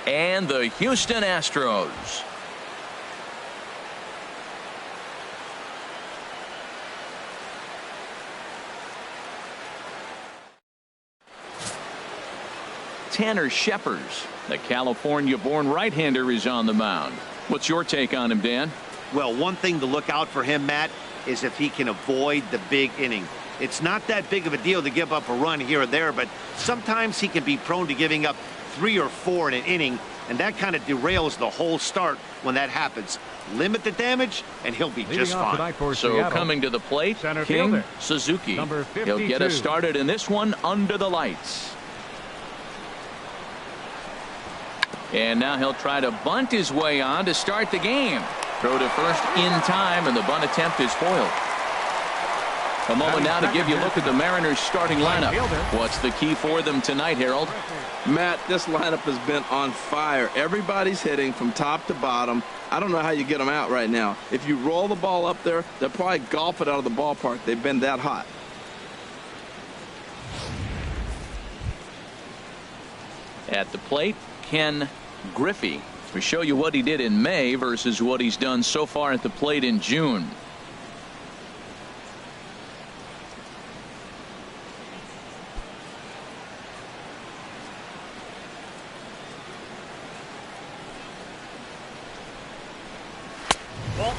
and the Houston Astros. Tanner Scheppers, the California-born right-hander, is on the mound. What's your take on him, Dan? Well, one thing to look out for him, Matt, is if he can avoid the big inning. It's not that big of a deal to give up a run here or there, but sometimes he can be prone to giving up 3 or 4 in an inning, and that kind of derails the whole start when that happens. Limit the damage, and he'll be just fine. So coming to the plate, King Suzuki. He'll get us started in this one under the lights. And now he'll try to bunt his way on to start the game. Throw to first in time, and the bunt attempt is foiled. A moment now to give you a look at the Mariners starting lineup. What's the key for them tonight, Harold? Matt, this lineup has been on fire. Everybody's hitting from top to bottom. I don't know how you get them out right now. If you roll the ball up there, they'll probably golf it out of the ballpark. They've been that hot. At the plate, Ken Griffey. We show you what he did in May versus what he's done so far at the plate in June.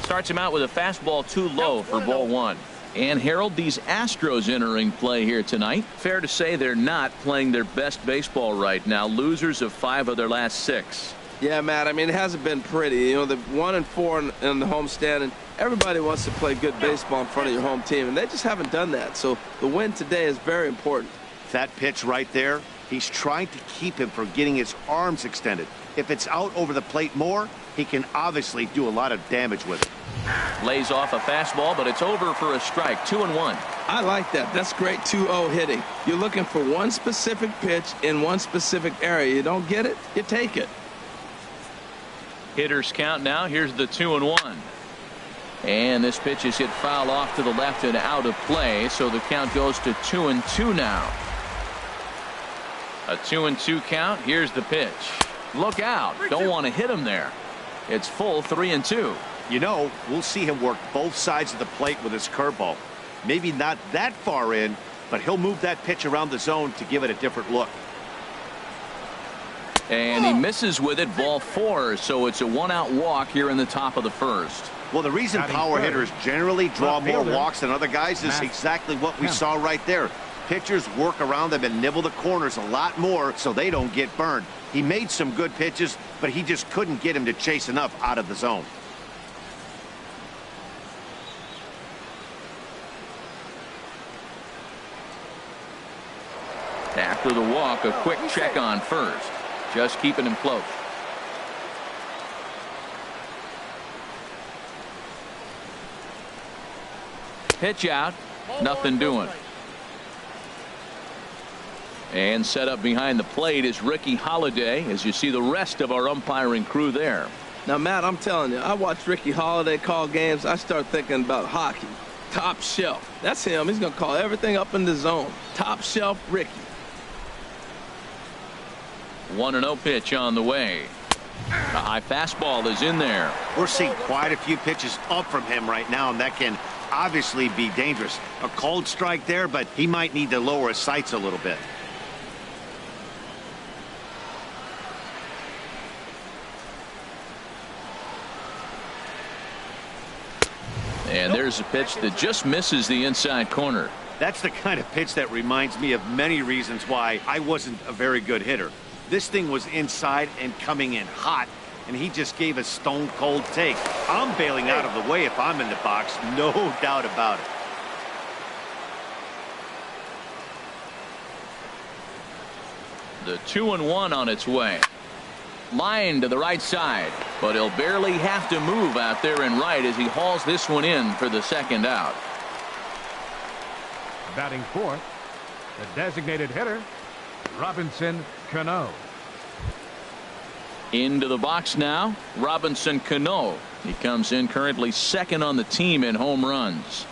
Starts him out with a fastball too low for ball 1. And Harold, these Astros entering play here tonight. Fair to say they're not playing their best baseball right now. Losers of 5 of their last 6. Yeah, Matt, I mean, it hasn't been pretty. You know, they're 1-4 in the homestand, and everybody wants to play good baseball in front of your home team, and they just haven't done that. So the win today is very important. That pitch right there, he's trying to keep him from getting his arms extended. If it's out over the plate more, he can obviously do a lot of damage with it. Lays off a fastball, but it's over for a strike. 2-1. I like that. That's great 2-0 hitting. You're looking for one specific pitch in one specific area. You don't get it, you take it. Hitters count now. Here's the 2-1. And this pitch is hit foul off to the left and out of play, so the count goes to 2-2 now. A 2-2 count. Here's the pitch. Look out. Don't want to hit him there. It's full 3-2. You know, we'll see him work both sides of the plate with his curveball. Maybe not that far in, but he'll move that pitch around the zone to give it a different look. And he misses with it, ball 4, so it's a 1-out walk here in the top of the first. Well, the reason power hitters generally draw more walks than other guys is exactly what we saw right there. Pitchers work around them and nibble the corners a lot more so they don't get burned. He made some good pitches, but he just couldn't get him to chase enough out of the zone. After the walk, a quick check on first. Just keeping him close. Pitch out. Nothing doing. And set up behind the plate is Ricky Holiday, as you see the rest of our umpiring crew there. Now, Matt, I'm telling you, I watch Ricky Holiday call games. I start thinking about hockey. Top shelf. That's him. He's going to call everything up in the zone. Top shelf Ricky. 1-0 pitch on the way. A high fastball is in there. We're seeing quite a few pitches up from him right now, and that can obviously be dangerous. A cold strike there, but he might need to lower his sights a little bit. And there's a pitch that just misses the inside corner. That's the kind of pitch that reminds me of many reasons why I wasn't a very good hitter. This thing was inside and coming in hot, and he just gave a stone cold take. I'm bailing out of the way if I'm in the box, no doubt about it. The 2-1 on its way. Line to the right side, but he'll barely have to move out there in right as he hauls this one in for the second out. Batting fourth, the designated hitter, Robinson Cano. Into the box now, Robinson Cano. He comes in currently second on the team in home runs.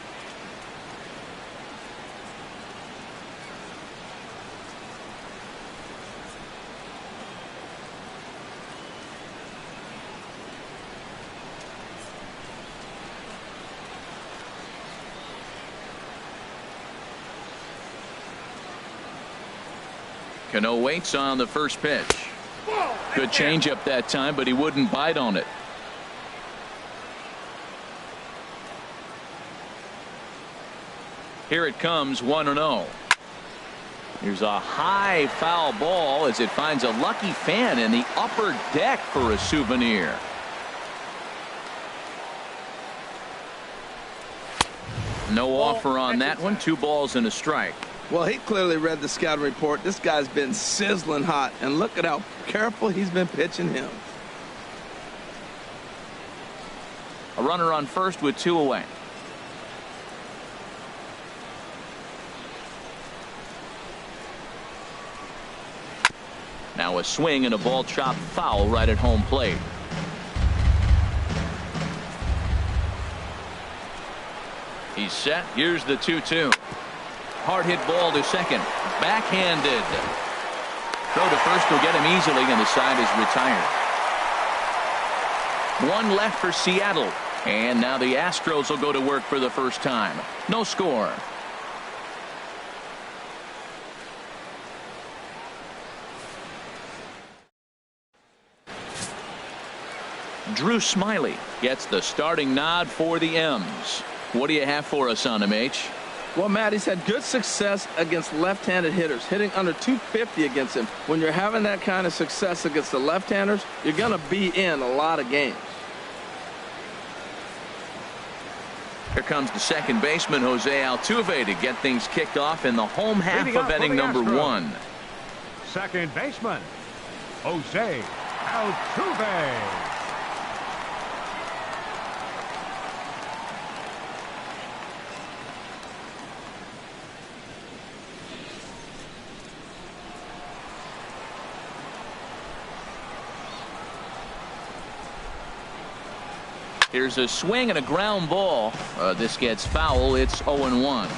Cano waits on the first pitch. Good changeup that time, but he wouldn't bite on it. Here it comes, 1-0. Here's a high foul ball as it finds a lucky fan in the upper deck for a souvenir. No offer on that one. 2 balls and a strike. Well, he clearly read the scouting report. This guy's been sizzling hot, and look at how careful he's been pitching him. A runner on first with 2 away. Now a swing and a ball chopped foul right at home plate. He's set. Here's the 2-2. Hard hit ball to second. Backhanded. Throw to first will get him easily, and the side is retired. 1 left for Seattle. And now the Astros will go to work for the first time. No score. Drew Smyly gets the starting nod for the M's. What do you have for us on him, H? Well, Matt, he's had good success against left-handed hitters, hitting under 250 against him. When you're having that kind of success against the left-handers, you're going to be in a lot of games. Here comes the second baseman, Jose Altuve, to get things kicked off in the home half of inning number 1. Second baseman, Jose Altuve. Here's a swing and a ground ball. This gets foul. It's 0-1.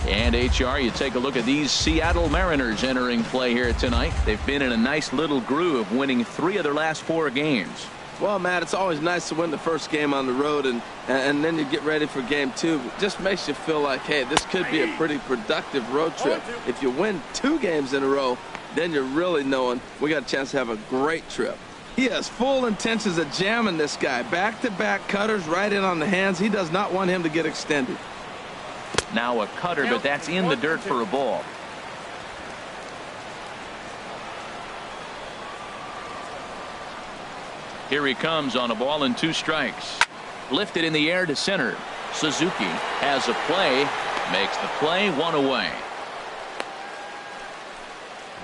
And HR, you take a look at these Seattle Mariners entering play here tonight. They've been in a nice little groove, winning 3 of their last 4 games. Well, Matt, it's always nice to win the first game on the road, and then you get ready for game 2. It just makes you feel like, hey, this could be a pretty productive road trip. If you win 2 games in a row, then you're really knowing we got a chance to have a great trip. He has full intentions of jamming this guy. Back-to-back cutters right in on the hands. He does not want him to get extended. Now a cutter, but that's in the dirt for a ball. Here he comes on a ball and 2 strikes. Lifted in the air to center. Suzuki has a play. Makes the play, 1 away.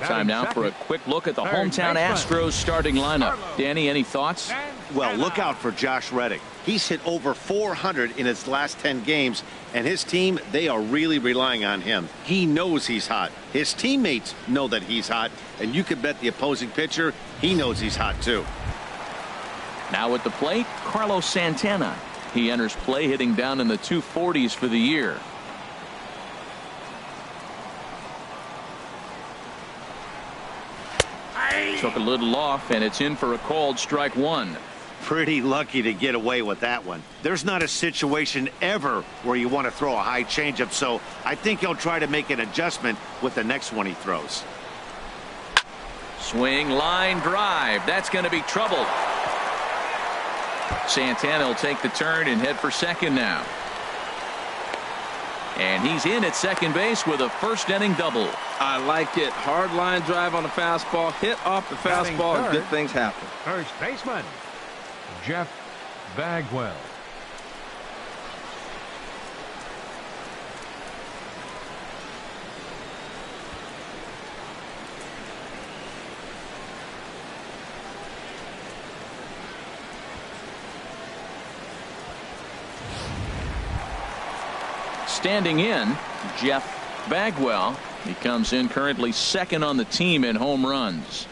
Time now for a quick look at the hometown Astros starting lineup. Danny, any thoughts? Well, look out for Josh Reddick. He's hit over 400 in his last 10 games, and his team, they are really relying on him. He knows he's hot. His teammates know that he's hot, and you can bet the opposing pitcher, he knows he's hot too. Now at the plate, Carlos Santana. He enters play hitting down in the 240s for the year. Took a little off, and it's in for a called strike 1. Pretty lucky to get away with that one. There's not a situation ever where you want to throw a high changeup, so I think he'll try to make an adjustment with the next one he throws. Swing, line drive. That's going to be trouble. Santana will take the turn and head for second now. And he's in at second base with a first inning double. I like it. Hard line drive on the fastball. Hit off the fastball and good things happen. First baseman, Jeff Bagwell. Standing in, Jeff Bagwell. He comes in currently second on the team in home runs.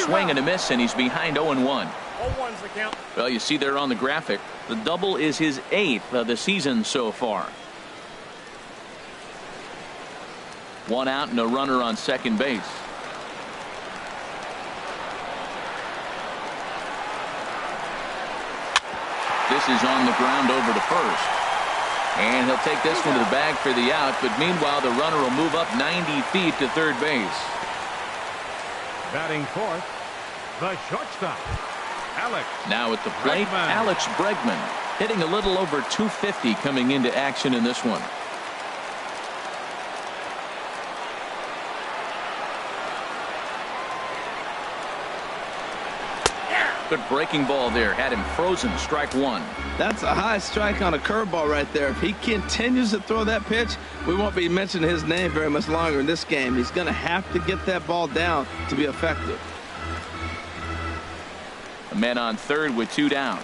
Swing and a miss, and he's behind 0-1. 0-1's the count. Well, you see there on the graphic, the double is his 8th of the season so far. 1 out and a runner on second base. This is on the ground over to first. And he'll take this one to the bag for the out, but meanwhile the runner will move up 90 feet to third base. Batting fourth, the shortstop, Alex. Now at the plate, Bregman. Alex Bregman, hitting a little over 250 coming into action in this one. Good breaking ball there. Had him frozen. Strike 1. That's a high strike on a curveball right there. If he continues to throw that pitch, we won't be mentioning his name very much longer in this game. He's going to have to get that ball down to be effective. A man on third with 2 down.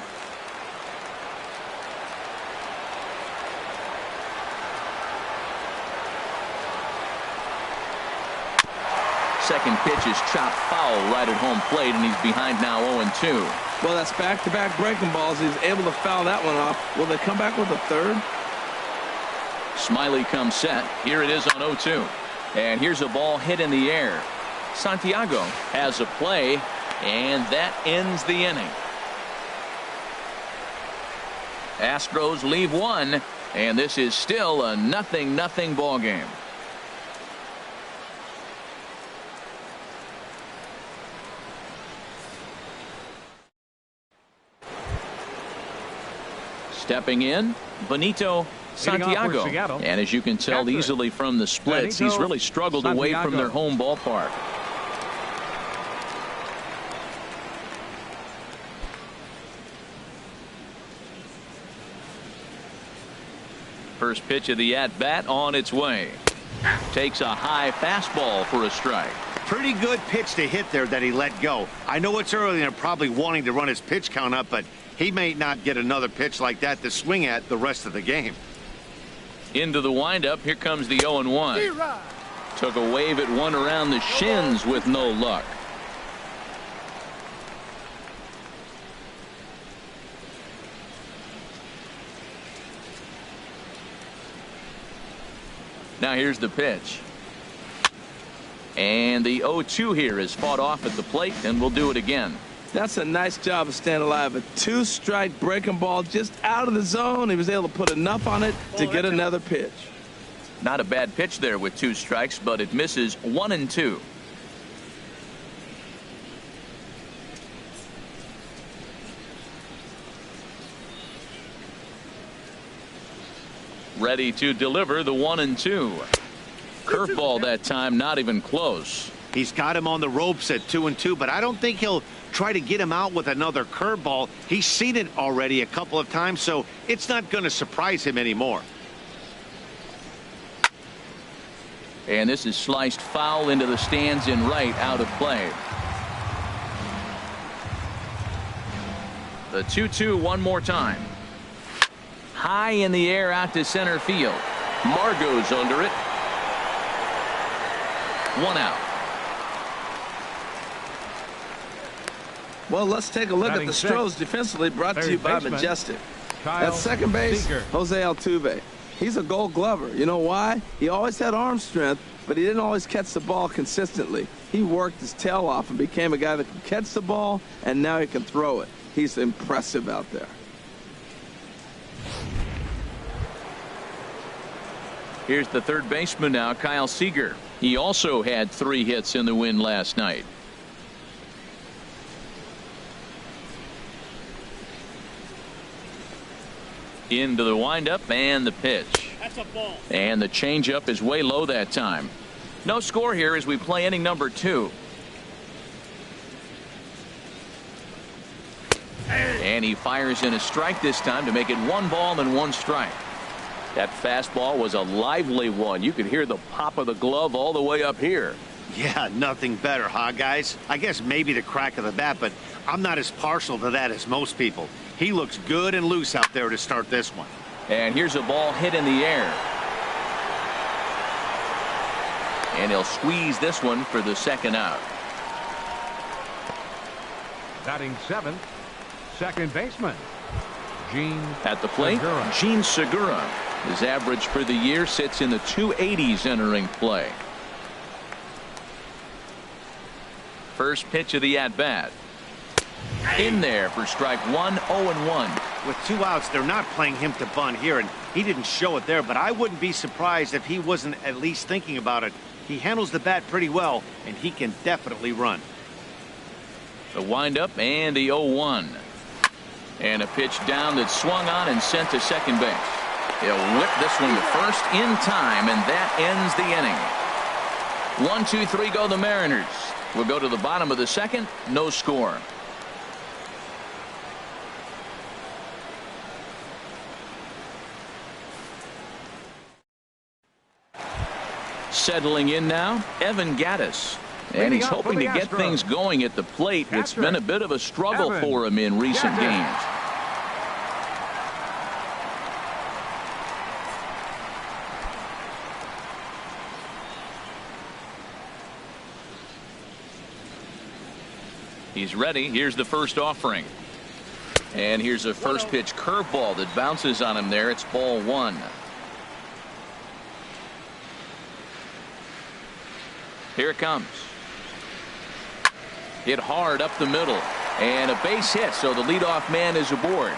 Second pitch is chopped foul right at home plate, and he's behind now 0-2. Well, that's back-to-back breaking balls. He's able to foul that one off. Will they come back with a third? Smyly comes set. Here it is on 0-2. And here's a ball hit in the air. Santiago has a play, and that ends the inning. Astros leave 1, and this is still a 0-0 ball game. Stepping in, Benito Santiago. And as you can tell easily from the splits, he's really struggled away from their home ballpark. First pitch of the at-bat on its way. Takes a high fastball for a strike. Pretty good pitch to hit there that he let go. I know it's early and they're probably wanting to run his pitch count up, but he may not get another pitch like that to swing at the rest of the game. Into the windup. Here comes the 0-1. Took a wave at one around the shins with no luck. Now here's the pitch. And the 0-2 here is fought off at the plate, and we'll do it again. That's a nice job of staying alive. A 2-strike breaking ball just out of the zone. He was able to put enough on it to get another pitch. Not a bad pitch there with 2 strikes, but it misses 1-2. Ready to deliver the 1-2. Curveball that time, not even close. He's got him on the ropes at 2-2, but I don't think he'll try to get him out with another curveball. He's seen it already a couple of times, so it's not going to surprise him anymore. And this is sliced foul into the stands in right, out of play. The 2-2 one more time. High in the air out to center field. Margot's under it. 1 out. Well, let's take a look at the Astros defensively, brought to you by Majestic. At second base, Jose Altuve. He's a Gold Glover. You know why? He always had arm strength, but he didn't always catch the ball consistently. He worked his tail off and became a guy that can catch the ball, and now he can throw it. He's impressive out there. Here's the third baseman now, Kyle Seager. He also had 3 hits in the win last night. Into the windup and the pitch. That's a ball. And the changeup is way low that time. No score here as we play inning number 2. And he fires in a strike this time to make it 1 ball and 1 strike. That fastball was a lively one. You could hear the pop of the glove all the way up here. Yeah, nothing better, huh, guys? I guess maybe the crack of the bat, but I'm not as partial to that as most people. He looks good and loose out there to start this one. And here's a ball hit in the air. And he'll squeeze this one for the second out. Batting 7th, second baseman, Gene At the plate, Segura. Gene Segura. His average for the year sits in the 280s entering play. First pitch of the at-bat. In there for strike one, 0-1. With 2 outs, they're not playing him to bunt here, and he didn't show it there, but I wouldn't be surprised if he wasn't at least thinking about it. He handles the bat pretty well, and he can definitely run. The windup and the 0-1. And a pitch down that swung on and sent to second base. He'll whip this one to first in time, and that ends the inning. 1, 2, 3 go the Mariners. We'll go to the bottom of the second. No score. Settling in now, Evan Gaddis. And he's hoping to get things going at the plate. It's been a bit of a struggle for him in recent games. He's ready. Here's the first offering. And here's a first pitch curveball that bounces on him there. It's ball 1. Here it comes. Hit hard up the middle. And a base hit, so the leadoff man is aboard.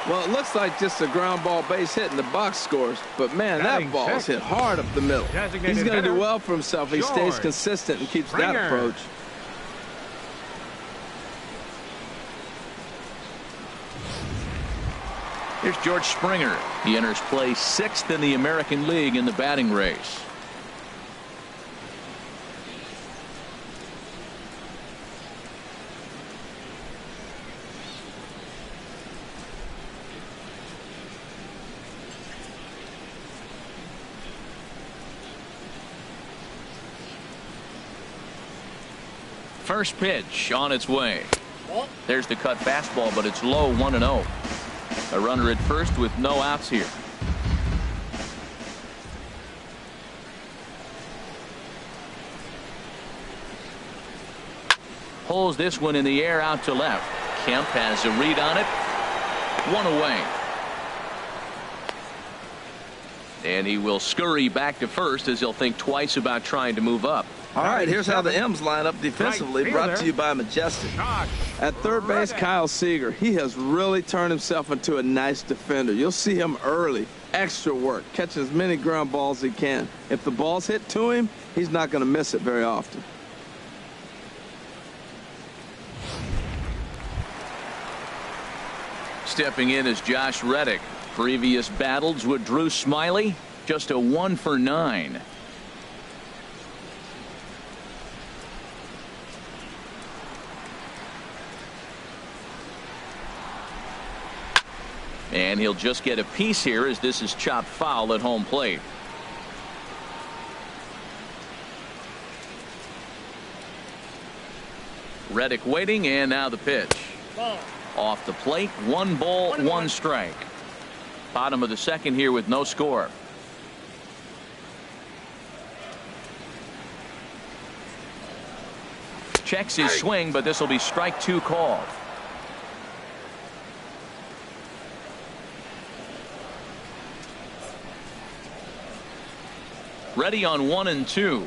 Well, it looks like just a ground ball base hit in the box scores. But, man, that ball is hit hard up the middle. He's going to do well for himself. He stays consistent and keeps that approach. Here's George Springer. He enters play 6th in the American League in the batting race. First pitch on its way. There's the cut fastball, but it's low, 1-0. A runner at first with no outs here. Pulls this one in the air out to left. Kemp has a read on it. 1 away. And he will scurry back to first as he'll think twice about trying to move up. All right, here's how the M's line up defensively, brought to you by Majestic. At third base, Kyle Seager. He has really turned himself into a nice defender. You'll see him early. Extra work. Catch as many ground balls as he can. If the ball's hit to him, he's not going to miss it very often. Stepping in is Josh Reddick. Previous battles with Drew Smyly. Just a 1 for 9. And he'll just get a piece here as this is chopped foul at home plate. Reddick waiting, and now the pitch. Off the plate, 1 ball, 1 strike. Bottom of the second here with no score. Checks his swing, but this will be strike 2 called. Ready on 1 and 2.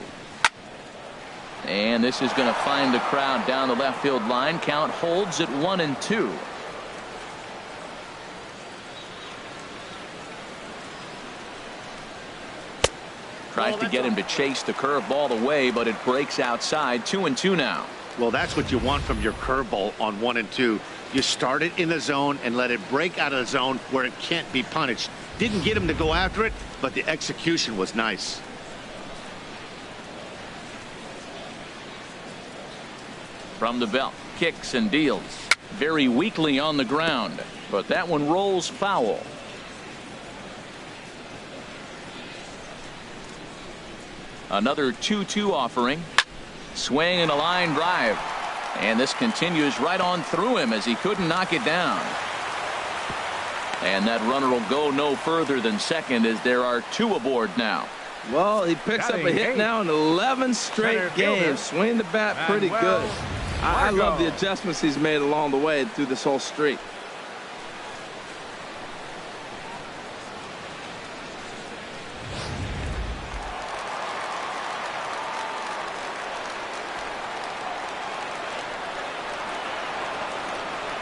And this is going to find the crowd down the left field line. Count holds at 1 and 2. Tries to get him to chase the curveball away, but it breaks outside. 2 and 2 now. Well, that's what you want from your curveball on 1 and 2. You start it in the zone and let it break out of the zone where it can't be punished. Didn't get him to go after it, but the execution was nice. From the belt, kicks and deals. Very weakly on the ground, but that one rolls foul. Another 2-2 offering. Swing and a line drive. And this continues right on through him as he couldn't knock it down. And that runner will go no further than second as there are 2 aboard now. Well, he picks up a hit now in 11 straight games. Swinging the bat pretty good. I love the adjustments he's made along the way through this whole streak.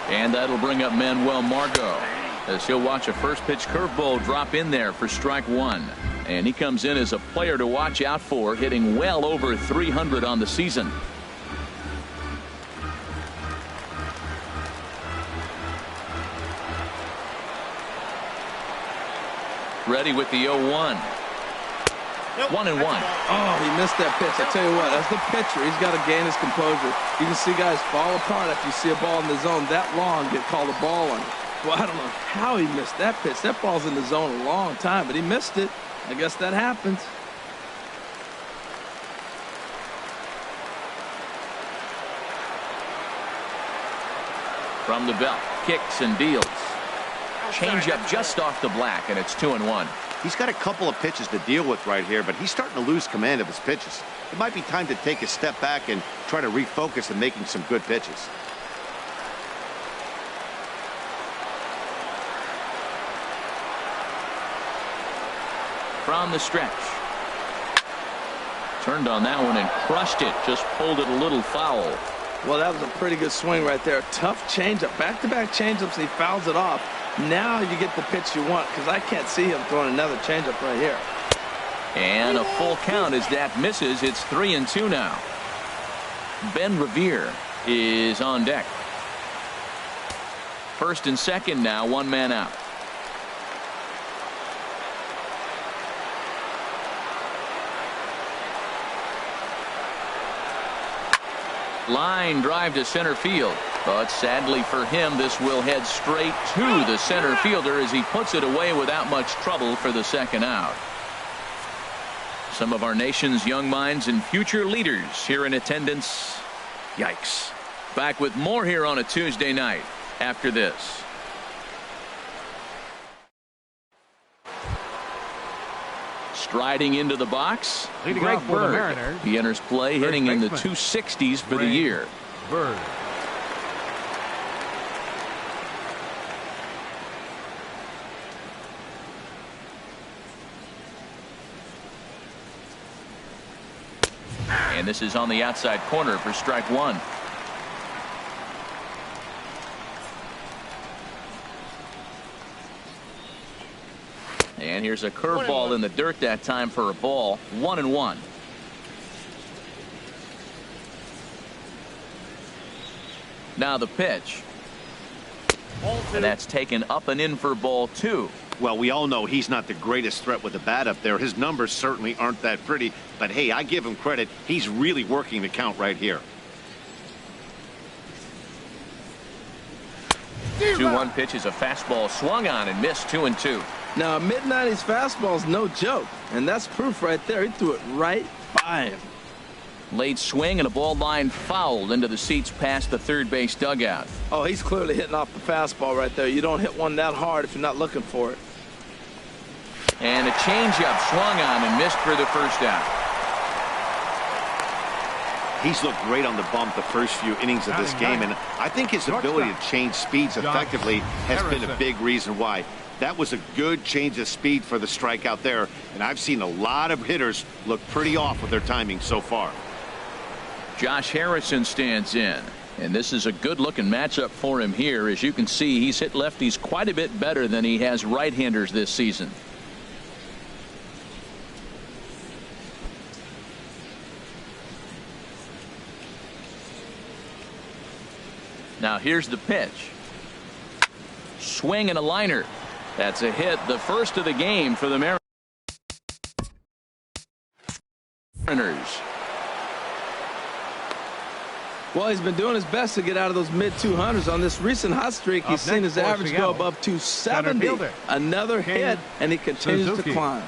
And that'll bring up Manuel Margot as he'll watch a first pitch curveball drop in there for strike one. And he comes in as a player to watch out for, hitting well over 300 on the season. Ready with the 0-1. 1-1. Oh, he missed that pitch. I tell you what, as the pitcher, he's got to gain his composure. You can see guys fall apart after you see a ball in the zone that long get called a ball on. Well, I don't know how he missed that pitch. That ball's in the zone a long time, but he missed it. I guess that happens. From the belt, kicks and deals. Changeup just off the black, and it's 2-1. He's got a couple of pitches to deal with right here, but he's starting to lose command of his pitches. It might be time to take a step back and try to refocus on making some good pitches. From the stretch. Turned on that one and crushed it. Just pulled it a little foul. Well, that was a pretty good swing right there. Tough changeup. Back-to-back changeups, and he fouls it off. Now you get the pitch you want, because I can't see him throwing another changeup right here. And a full count as that misses. It's 3-2 now. Ben Revere is on deck. First and second now, one man out. Line drive to center field. But sadly for him, this will head straight to the center fielder as he puts it away without much trouble for the second out. Some of our nation's young minds and future leaders here in attendance. Yikes. Back with more here on a Tuesday night after this. Striding into the box, Leading off for the Mariners. He enters play hitting in the 260s for the year. Bird. And this is on the outside corner for strike one. And here's a curveball in the dirt that time for a ball. 1-1. Now the pitch. And that's taken up and in for ball two. Well, we all know he's not the greatest threat with the bat up there. His numbers certainly aren't that pretty. But, hey, I give him credit. He's really working the count right here. 2-1 pitch is a fastball swung on and missed. 2-2. Now, a mid-90s fastball is no joke. And that's proof right there. He threw it right by him. Late swing and a ball line fouled into the seats past the third base dugout. Oh, he's clearly hitting off the fastball right there. You don't hit one that hard if you're not looking for it. And a changeup swung on and missed for the first out. He's looked great on the bump the first few innings of this game, and I think his ability to change speeds effectively has been a big reason why. That was a good change of speed for the strikeout there, and I've seen a lot of hitters look pretty off with their timing so far. Josh Harrison stands in, and this is a good-looking matchup for him here. As you can see, he's hit lefties quite a bit better than he has right-handers this season. Now here's the pitch. Swing and a liner. That's a hit, the first of the game for the Mariners. Well, he's been doing his best to get out of those mid-200s. On this recent hot streak, he's seen his average go above 270. Another hit, and he continues to climb.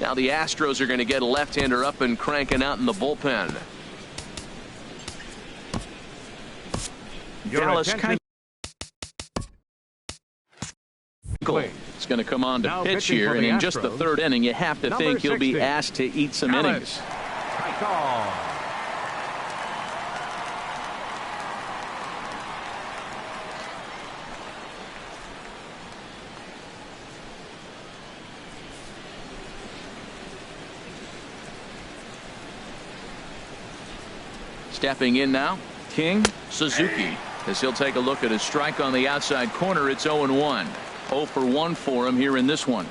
Now the Astros are going to get a left-hander up and cranking out in the bullpen. Dallas kind it's going to come on to pitch here, and in just the third inning, you have to think he'll be asked to eat some innings. Stepping in now, King Suzuki, as he'll take a look at his strike on the outside corner. It's 0-1. 0 for 1 for him here in this one.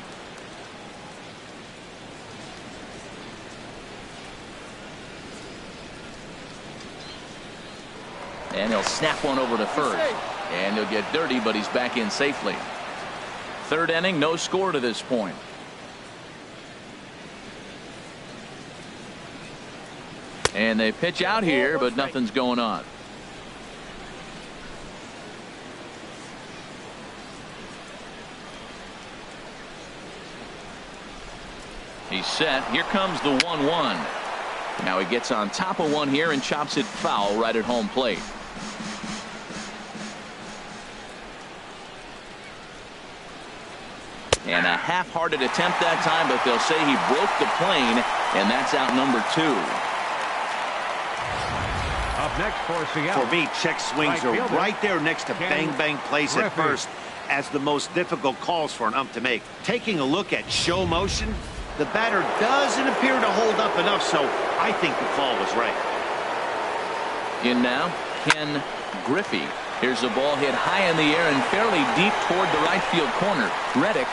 And he'll snap one over to first. And he'll get dirty, but he's back in safely. Third inning, no score to this point. And they pitch out here, but nothing's going on. He's set. Here comes the 1-1. Now he gets on top of one here and chops it foul right at home plate. And a half-hearted attempt that time, but they'll say he broke the plane, and that's out number 2. Up next for Seattle. For me, check swings are right there next to bang-bang plays at first as the most difficult calls for an ump to make. Taking a look at show motion, the batter doesn't appear to hold up enough, so I think the call was right. In now, Ken Griffey. Here's a ball hit high in the air and fairly deep toward the right field corner. Reddick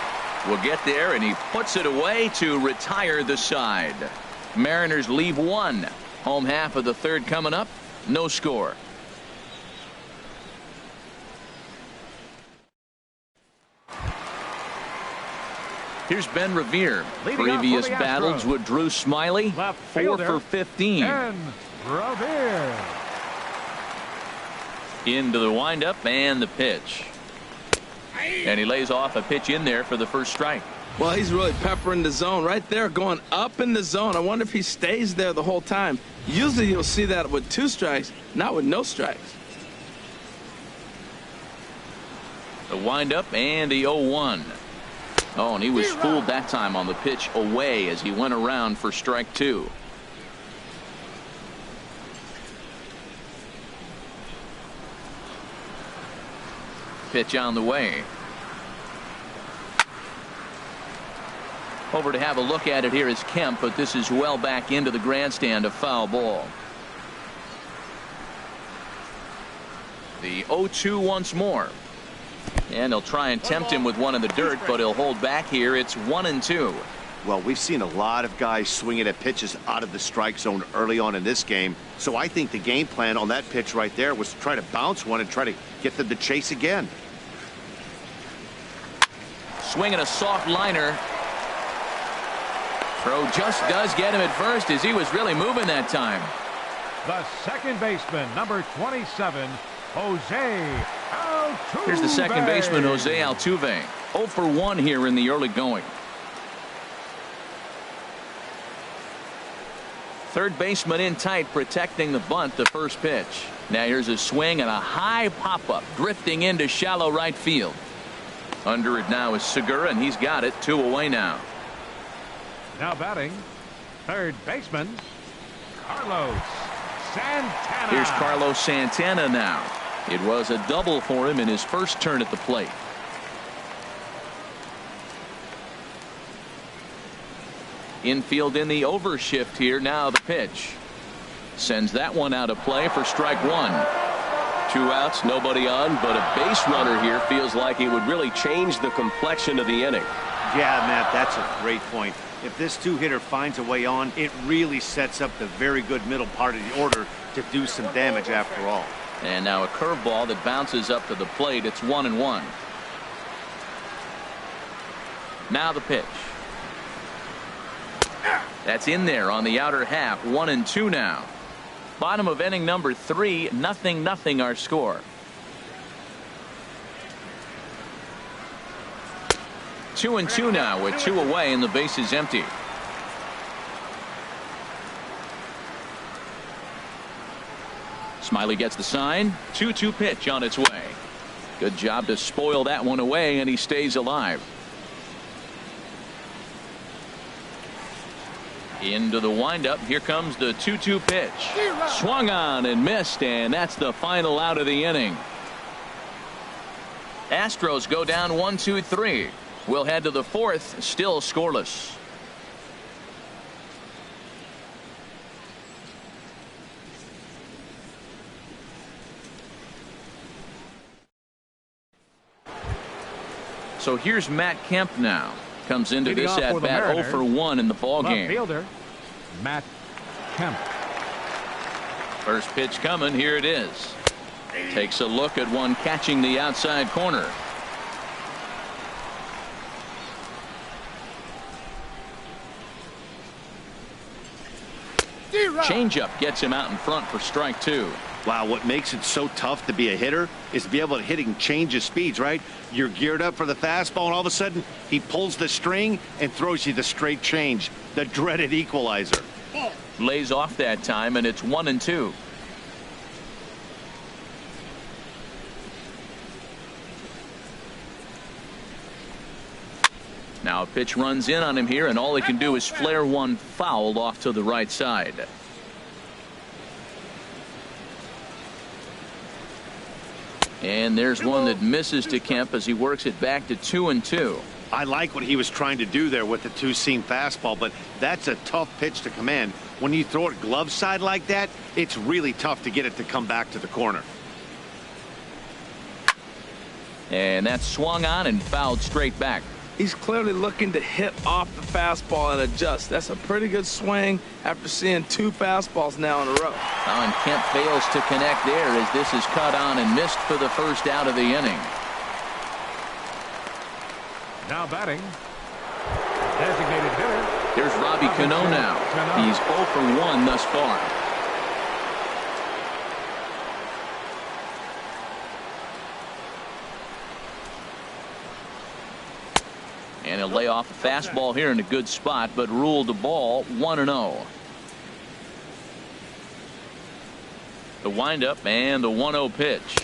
will get there, and he puts it away to retire the side. Mariners leave one. Home half of the third coming up. No score. Here's Ben Revere. Previous battles with Drew Smyly. 4 for 15. Revere. Into the windup and the pitch. And he lays off a pitch in there for the first strike. Well, he's really peppering the zone right there, going up in the zone. I wonder if he stays there the whole time. Usually you'll see that with 2 strikes, not with no strikes. The windup and the 0-1. Oh, and he was fooled that time on the pitch away as he went around for strike 2. Pitch on the way. Over to have a look at it here is Kemp, but this is well back into the grandstand, a foul ball. The 0-2 once more. And they'll try and tempt him with one in the dirt, but he'll hold back here. It's 1-2. Well, we've seen a lot of guys swinging at pitches out of the strike zone early on in this game. So I think the game plan on that pitch right there was to try to bounce one and try to get them to chase again. Swinging a soft liner. Throw just does get him at first as he was really moving that time. The second baseman, number 27, Jose Altuve. Here's the second baseman, Jose Altuve. 0 for 1 here in the early going. Third baseman in tight, protecting the bunt, the first pitch. Now here's a swing and a high pop-up, drifting into shallow right field. Under it now is Segura, and he's got it. 2 away now. Now batting, third baseman, Carlos Santana. Here's Carlos Santana now. It was a double for him in his first turn at the plate. Infield in the overshift here. Now the pitch. Sends that one out of play for strike 1. 2 outs, nobody on, but a base runner here feels like it would really change the complexion of the inning. Yeah, Matt, that's a great point. If this 2-hitter finds a way on, it really sets up the very good middle part of the order to do some damage after all. And now a curveball that bounces up to the plate. It's 1-1. Now the pitch. That's in there on the outer half. 1-2 now. Bottom of inning number 3. 0-0 our score. 2-2 now with 2 away and the base is empty. Smyly gets the sign. 2-2 pitch on its way. Good job to spoil that one away, and he stays alive. Into the windup. Here comes the 2-2 pitch. Swung on and missed, and that's the final out of the inning. Astros go down 1-2-3. We'll head to the fourth, still scoreless. So here's Matt Kemp now. Comes into this at bat 0 for 1 in the ball game. Fielder, Matt Kemp. First pitch coming. Here it is. Takes a look at one catching the outside corner. Changeup gets him out in front for strike 2. Wow, what makes it so tough to be a hitter is to be able to hitting change of speeds, right? You're geared up for the fastball, and all of a sudden he pulls the string and throws you the straight change, the dreaded equalizer. Lays off that time, and it's 1-2. Now a pitch runs in on him here, and all he can do is flare one foul off to the right side. And there's one that misses to Kemp as he works it back to 2-2. I like what he was trying to do there with the two-seam fastball, but that's a tough pitch to command. When you throw it glove side like that, it's really tough to get it to come back to the corner. And that's swung on and fouled straight back. He's clearly looking to hit off the fastball and adjust. That's a pretty good swing after seeing 2 fastballs now in a row. And Kemp fails to connect there as this is cut on and missed for the first out of the inning. Now batting, designated hitter. Here's Robbie Cano now. He's 0 for 1 thus far. And he'll lay off a fastball here in a good spot, but ruled the ball 1-0. The windup and the 1-0 pitch.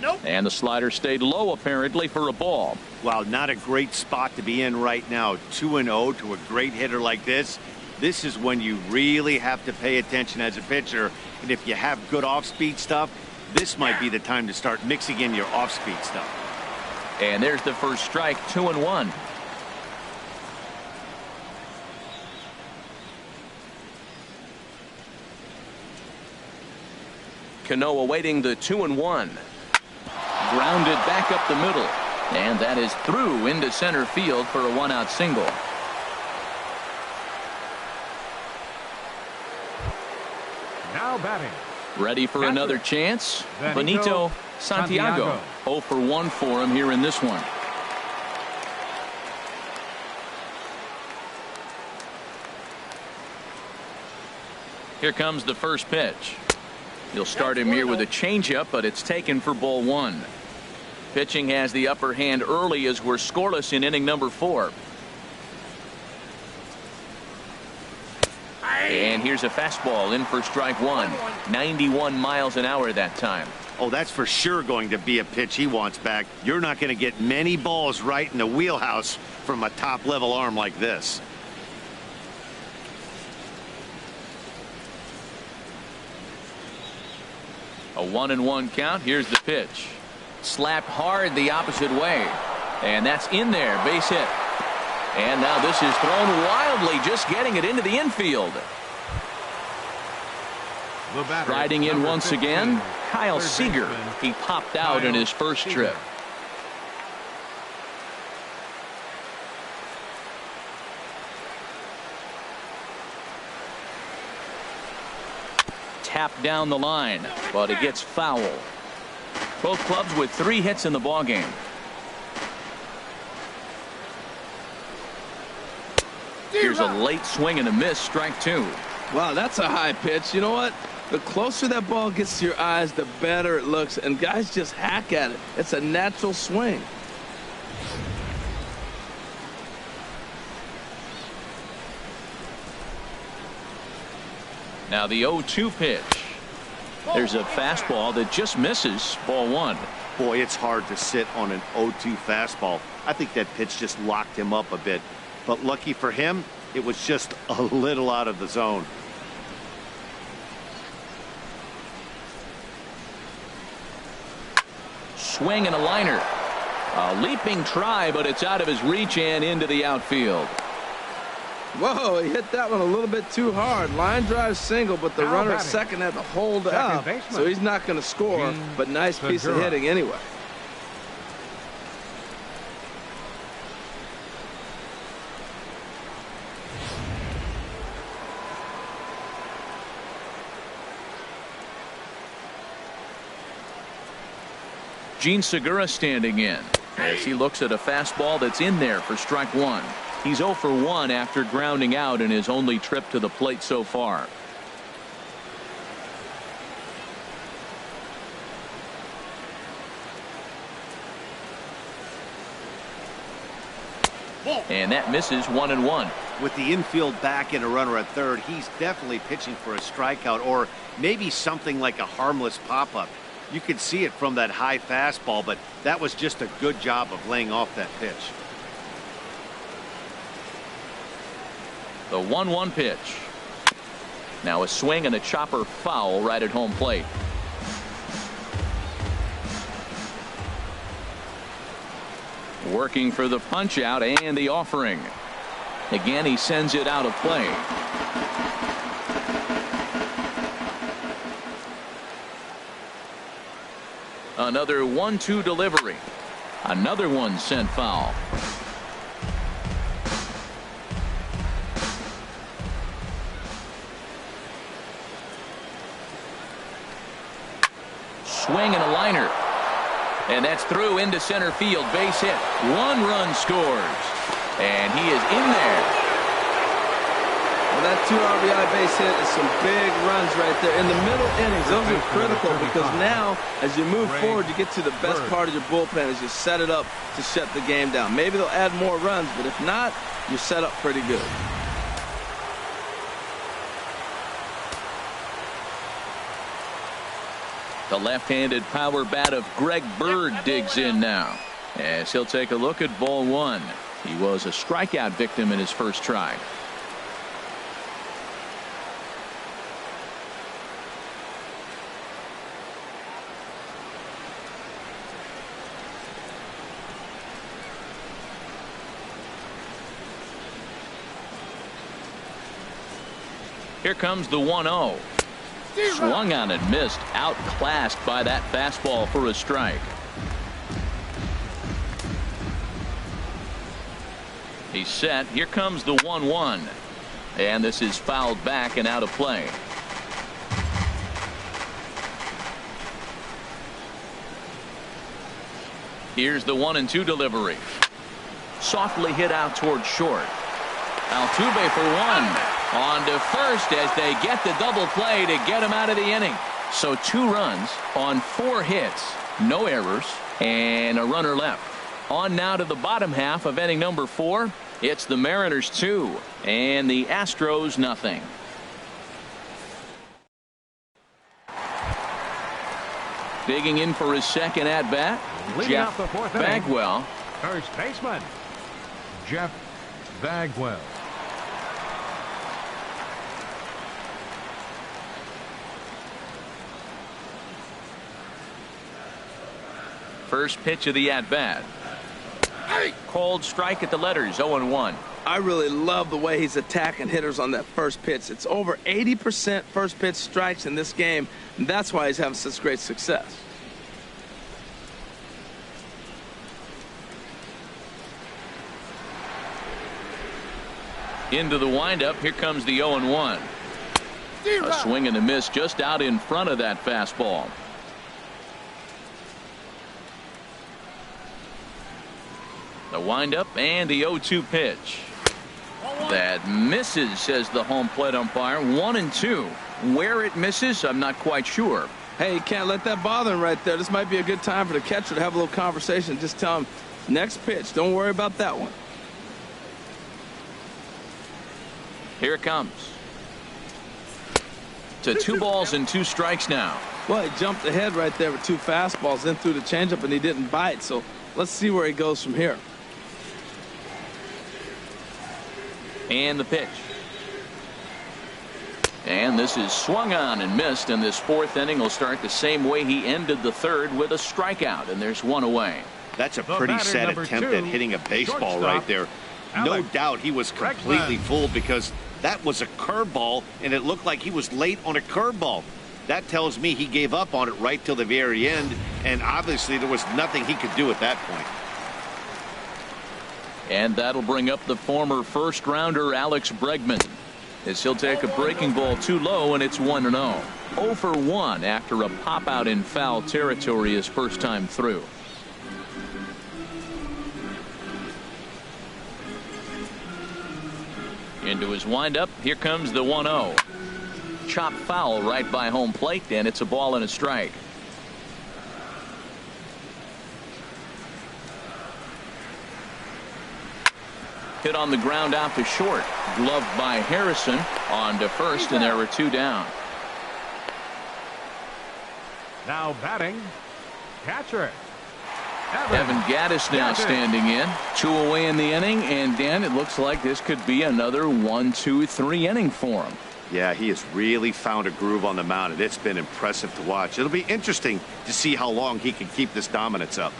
Nope. And the slider stayed low apparently for a ball. Wow, not a great spot to be in right now. 2-0 to a great hitter like this. This is when you really have to pay attention as a pitcher. And if you have good off-speed stuff, this might be the time to start mixing in your off-speed stuff. And there's the first strike, 2-1. Cano awaiting the 2-1. Grounded back up the middle, and that is through into center field for a 1-out single. Now batting. Ready for another chance. Benito Santiago. 0 for 1 for him here in this one. Here comes the first pitch. You'll start him here with a changeup, but it's taken for ball 1. Pitching has the upper hand early as we're scoreless in inning number 4. And here's a fastball in for strike 1. 91 miles an hour that time. Oh, that's for sure going to be a pitch he wants back. You're not going to get many balls right in the wheelhouse from a top level arm like this. A 1-1 count. Here's the pitch. Slapped hard the opposite way. And that's in there. Base hit. And now this is thrown wildly, just getting it into the infield. Riding in once again, Kyle Seager. He popped out in his first trip. Tap down the line, but it gets foul. Both clubs with 3 hits in the ballgame. Here's a late swing and a miss, strike 2. Wow, that's a high pitch. You know what? The closer that ball gets to your eyes, the better it looks, and guys just hack at it. It's a natural swing. Now the 0-2 pitch. There's a fastball that just misses. Ball one. Boy, it's hard to sit on an 0-2 fastball. I think that pitch just locked him up a bit. But lucky for him, it was just a little out of the zone. Swing and a liner. A leaping try, but it's out of his reach and into the outfield. Whoa, he hit that one a little bit too hard. Line drive single, but the runner at second had to hold up, so he's not going to score, but nice piece of hitting anyway. Gene Segura standing in as he looks at a fastball that's in there for strike one. He's 0 for 1 after grounding out in his only trip to the plate so far. And that misses 1-1. With the infield back and a runner at third, he's definitely pitching for a strikeout or maybe something like a harmless pop-up. You could see it from that high fastball, but that was just a good job of laying off that pitch. The 1-1 pitch. Now a swing and a chopper foul right at home plate. Working for the punch out and the offering. Again, he sends it out of play. Another 1-2 delivery. Another one sent foul. Swing and a liner. And that's through into center field. Base hit. 1 run scores. And he is in there. Well, that 2 RBI base hit is some big runs right there. In the middle innings, those are critical because now, as you move forward, you get to the best part of your bullpen as you set it up to shut the game down. Maybe they'll add more runs, but if not, you're set up pretty good. The left-handed power bat of Greg Bird digs in now as he'll take a look at ball one. He was a strikeout victim in his first try. Here comes the 1-0. Swung on and missed. Outclassed by that fastball for a strike. He's set. Here comes the 1-1. And this is fouled back and out of play. Here's the 1-2 delivery. Softly hit out toward short. Altuve for 1. On to first as they get the double play to get him out of the inning. So 2 runs on 4 hits, no errors, and a runner left. On now to the bottom half of inning number 4. It's the Mariners 2 and the Astros nothing. Digging in for his second at bat, Jeff Bagwell. First baseman, Jeff Bagwell. First pitch of the at-bat. Called strike at the letters, 0-1. I really love the way he's attacking hitters on that first pitch. It's over 80% first pitch strikes in this game, and that's why he's having such great success. Into the windup. Here comes the 0-1. A swing and a miss just out in front of that fastball. The windup and the 0-2 pitch. That misses, says the home plate umpire. 1-2. Where it misses, I'm not quite sure. Hey, you can't let that bother him right there. This might be a good time for the catcher to have a little conversation. Just tell him, next pitch, don't worry about that one. Here it comes. To 2 balls and 2 strikes now. Well, he jumped ahead right there with 2 fastballs, then threw the changeup, and he didn't bite. So let's see where he goes from here. And the pitch. And this is swung on and missed, and this 4th inning will start the same way he ended the 3rd, with a strikeout, and there's 1 away. That's a pretty sad attempt at hitting a baseball right there. No doubt he was completely fooled, because that was a curveball, and it looked like he was late on a curveball. That tells me he gave up on it right till the very end, and obviously there was nothing he could do at that point. And that'll bring up the former first-rounder Alex Bregman, as he'll take a breaking ball too low, and it's 1-0. 0 for 1 after a pop-out in foul territory his first time through. Into his windup. Here comes the 1-0. Chop foul right by home plate, and it's a ball and a strike. Hit on the ground out to short. Gloved by Harrison. On to first, and there were 2 down. Now batting, catcher. Evan Gaddis now standing in. 2 away in the inning, and Dan, it looks like this could be another 1-2-3 inning for him. Yeah, he has really found a groove on the mound, and it's been impressive to watch. It'll be interesting to see how long he can keep this dominance up.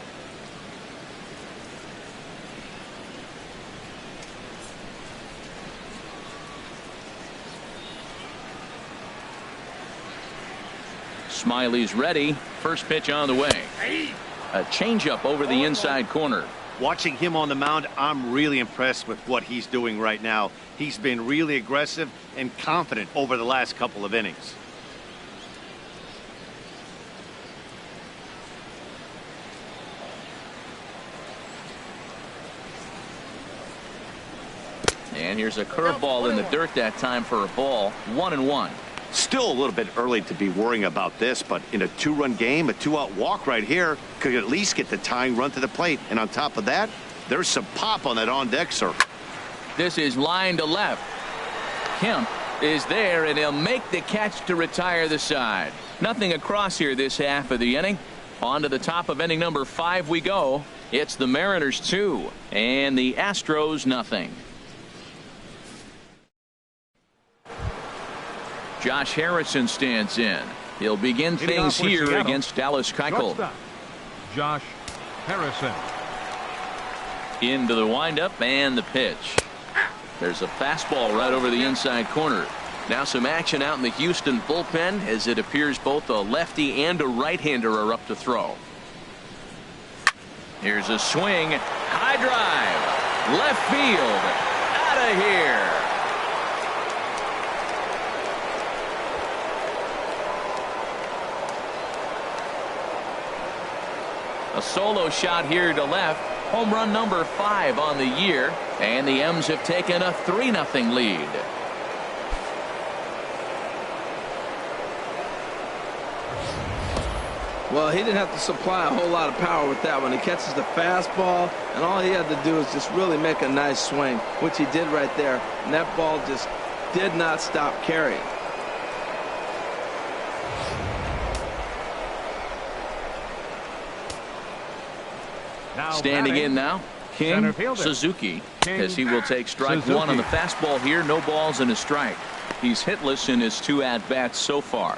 Smyly's ready. First pitch on the way. A changeup over the inside corner. Watching him on the mound, I'm really impressed with what he's doing right now. He's been really aggressive and confident over the last couple of innings. And here's a curveball in the dirt that time for a ball. 1-1. Still a little bit early to be worrying about this, but in a 2-run game, a 2-out walk right here could at least get the tying run to the plate. And on top of that, there's some pop on that on-deck circle. This is line to left. Kemp is there, and he'll make the catch to retire the side. Nothing across here this half of the inning. On to the top of inning number 5 we go. It's the Mariners 2 and the Astros nothing. Josh Harrison stands in. He'll begin things here against Dallas Keuchel. Josh Harrison. Into the windup and the pitch. There's a fastball right over the inside corner. Now some action out in the Houston bullpen, as it appears both a lefty and a right-hander are up to throw. Here's a swing. High drive. Left field. Out of here. A solo shot here to left. Home run number 5 on the year, and the M's have taken a 3-0 lead. Well, he didn't have to supply a whole lot of power with that one. He catches the fastball, and all he had to do is just really make a nice swing, which he did right there. And that ball just did not stop carrying. Standing in now, King Suzuki, as he will take strike 1 on the fastball here. No balls and a strike. He's hitless in his 2 at-bats so far.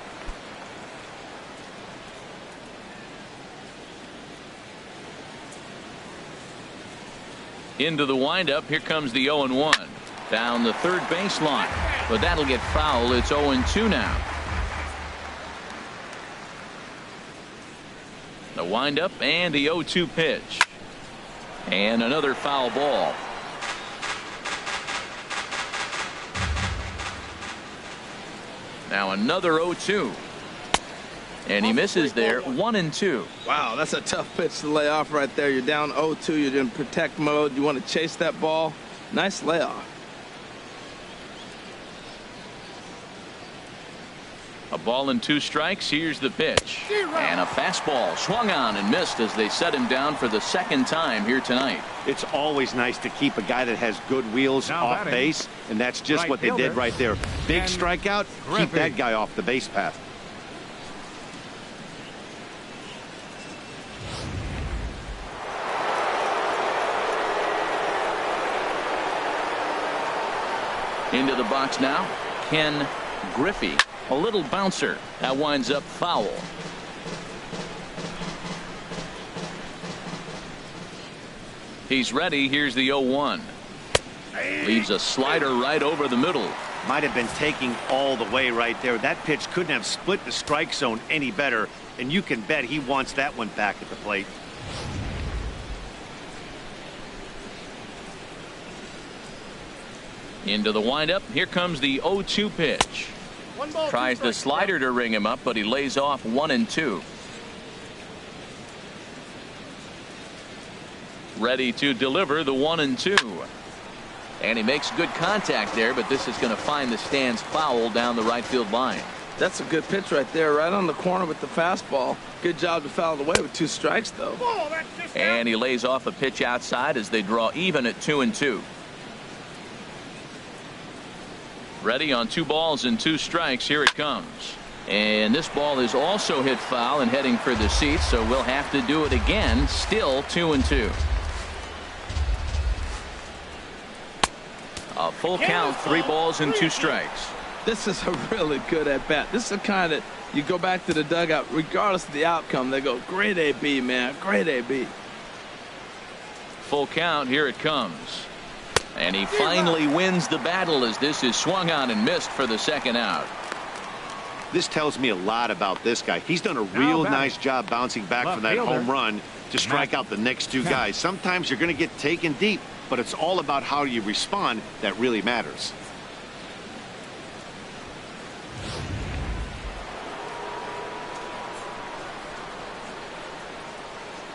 Into the windup. Here comes the 0-1. Down the third baseline. But that'll get foul. It's 0-2 now. The windup and the 0-2 pitch. And another foul ball. Now another 0-2. And he misses there. 1-2. Wow, that's a tough pitch to lay off right there. You're down 0-2. You're in protect mode. You want to chase that ball. Nice layoff. A ball and 2 strikes. Here's the pitch. And a fastball swung on and missed as they set him down for the 2nd time here tonight. It's always nice to keep a guy that has good wheels off base, and that's just what they did right there. Big strikeout, keep that guy off the base path. Into the box now, Griffey. A little bouncer. That winds up foul. He's ready. Here's the 0-1. Leaves a slider right over the middle. Might have been taking all the way right there. That pitch couldn't have split the strike zone any better, and you can bet he wants that one back at the plate. Into the windup. Here comes the 0-2 pitch. Tries the slider to ring him up, but he lays off 1-2. Ready to deliver the 1-2. And he makes good contact there, but this is going to find the stands foul down the right field line. That's a good pitch right there, right on the corner with the fastball. Good job to foul it away with 2 strikes, though. And he lays off a pitch outside as they draw even at 2-2. Ready on 2 balls and 2 strikes. Here it comes. And this ball is also hit foul and heading for the seats, so we'll have to do it again. Still 2-2. A full count, 3 balls and 2 strikes. This is a really good at bat. This is the kind that you go back to the dugout, regardless of the outcome, they go, great AB, man, great AB. Full count. Here it comes. And he finally wins the battle as this is swung on and missed for the 2nd out. This tells me a lot about this guy. He's done a real nice job bouncing back from that home run to strike out the next 2 guys. Sometimes you're going to get taken deep, but it's all about how you respond that really matters.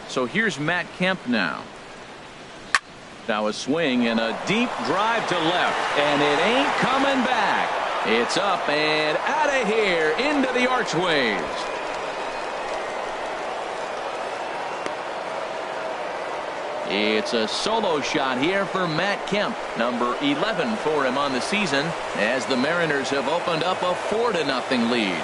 So here's Matt Kemp now. Now a swing and a deep drive to left, and it ain't coming back. It's up and out of here into the archways. It's a solo shot here for Matt Kemp, number 11 for him on the season, as the Mariners have opened up a 4-0 lead.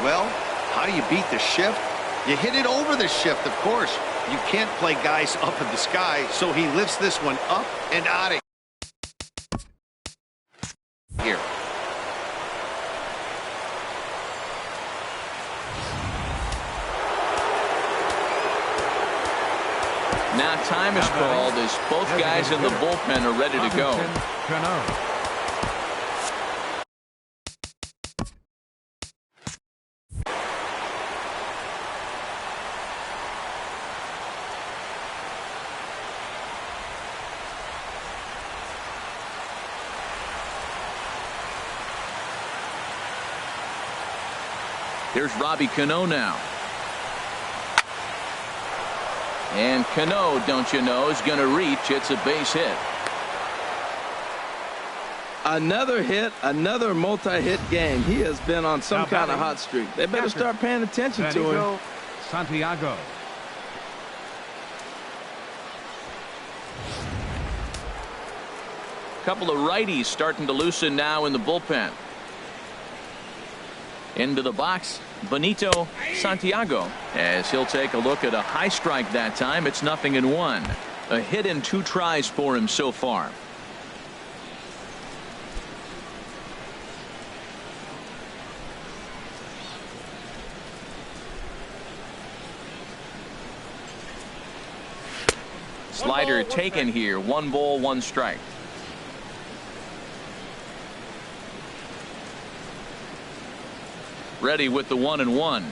Well, how do you beat the shift? You hit it over the shift, of course. You can't play guys up in the sky, so he lifts this one up and out of here. Now time is called as both guys in the bullpen are ready to go. Here's Robbie Cano now. And Cano, don't you know, is going to reach. It's a base hit. Another hit, another multi-hit game. He has been on some kind of hot streak. They better start paying attention to him. Benito Santiago. Couple of righties starting to loosen now in the bullpen. Into the box, Benito Santiago, as he'll take a look at a high strike that time. It's 0-1. A hit in 2 tries for him so far. Slider taken here. 1 ball, 1 strike. Ready with the 1-1.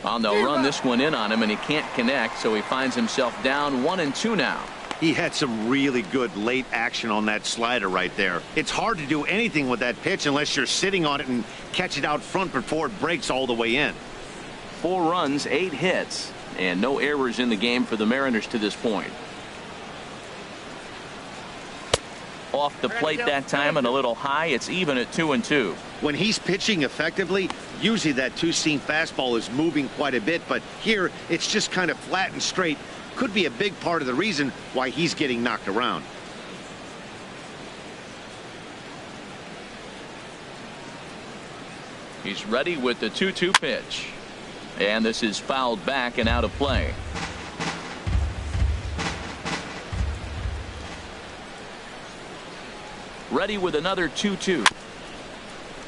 Oh, they'll run this one in on him, and he can't connect, so he finds himself down 1-2 now. He had some really good late action on that slider right there. It's hard to do anything with that pitch unless you're sitting on it and catch it out front before it breaks all the way in. 4 runs, 8 hits, and no errors in the game for the Mariners to this point. Off the plate that time and a little high. It's even at 2-2. When he's pitching effectively, usually that 2-seam fastball is moving quite a bit, but here it's just kind of flat and straight. Could be a big part of the reason why he's getting knocked around. He's ready with the 2-2 pitch. And this is fouled back and out of play. Ready with another 2-2.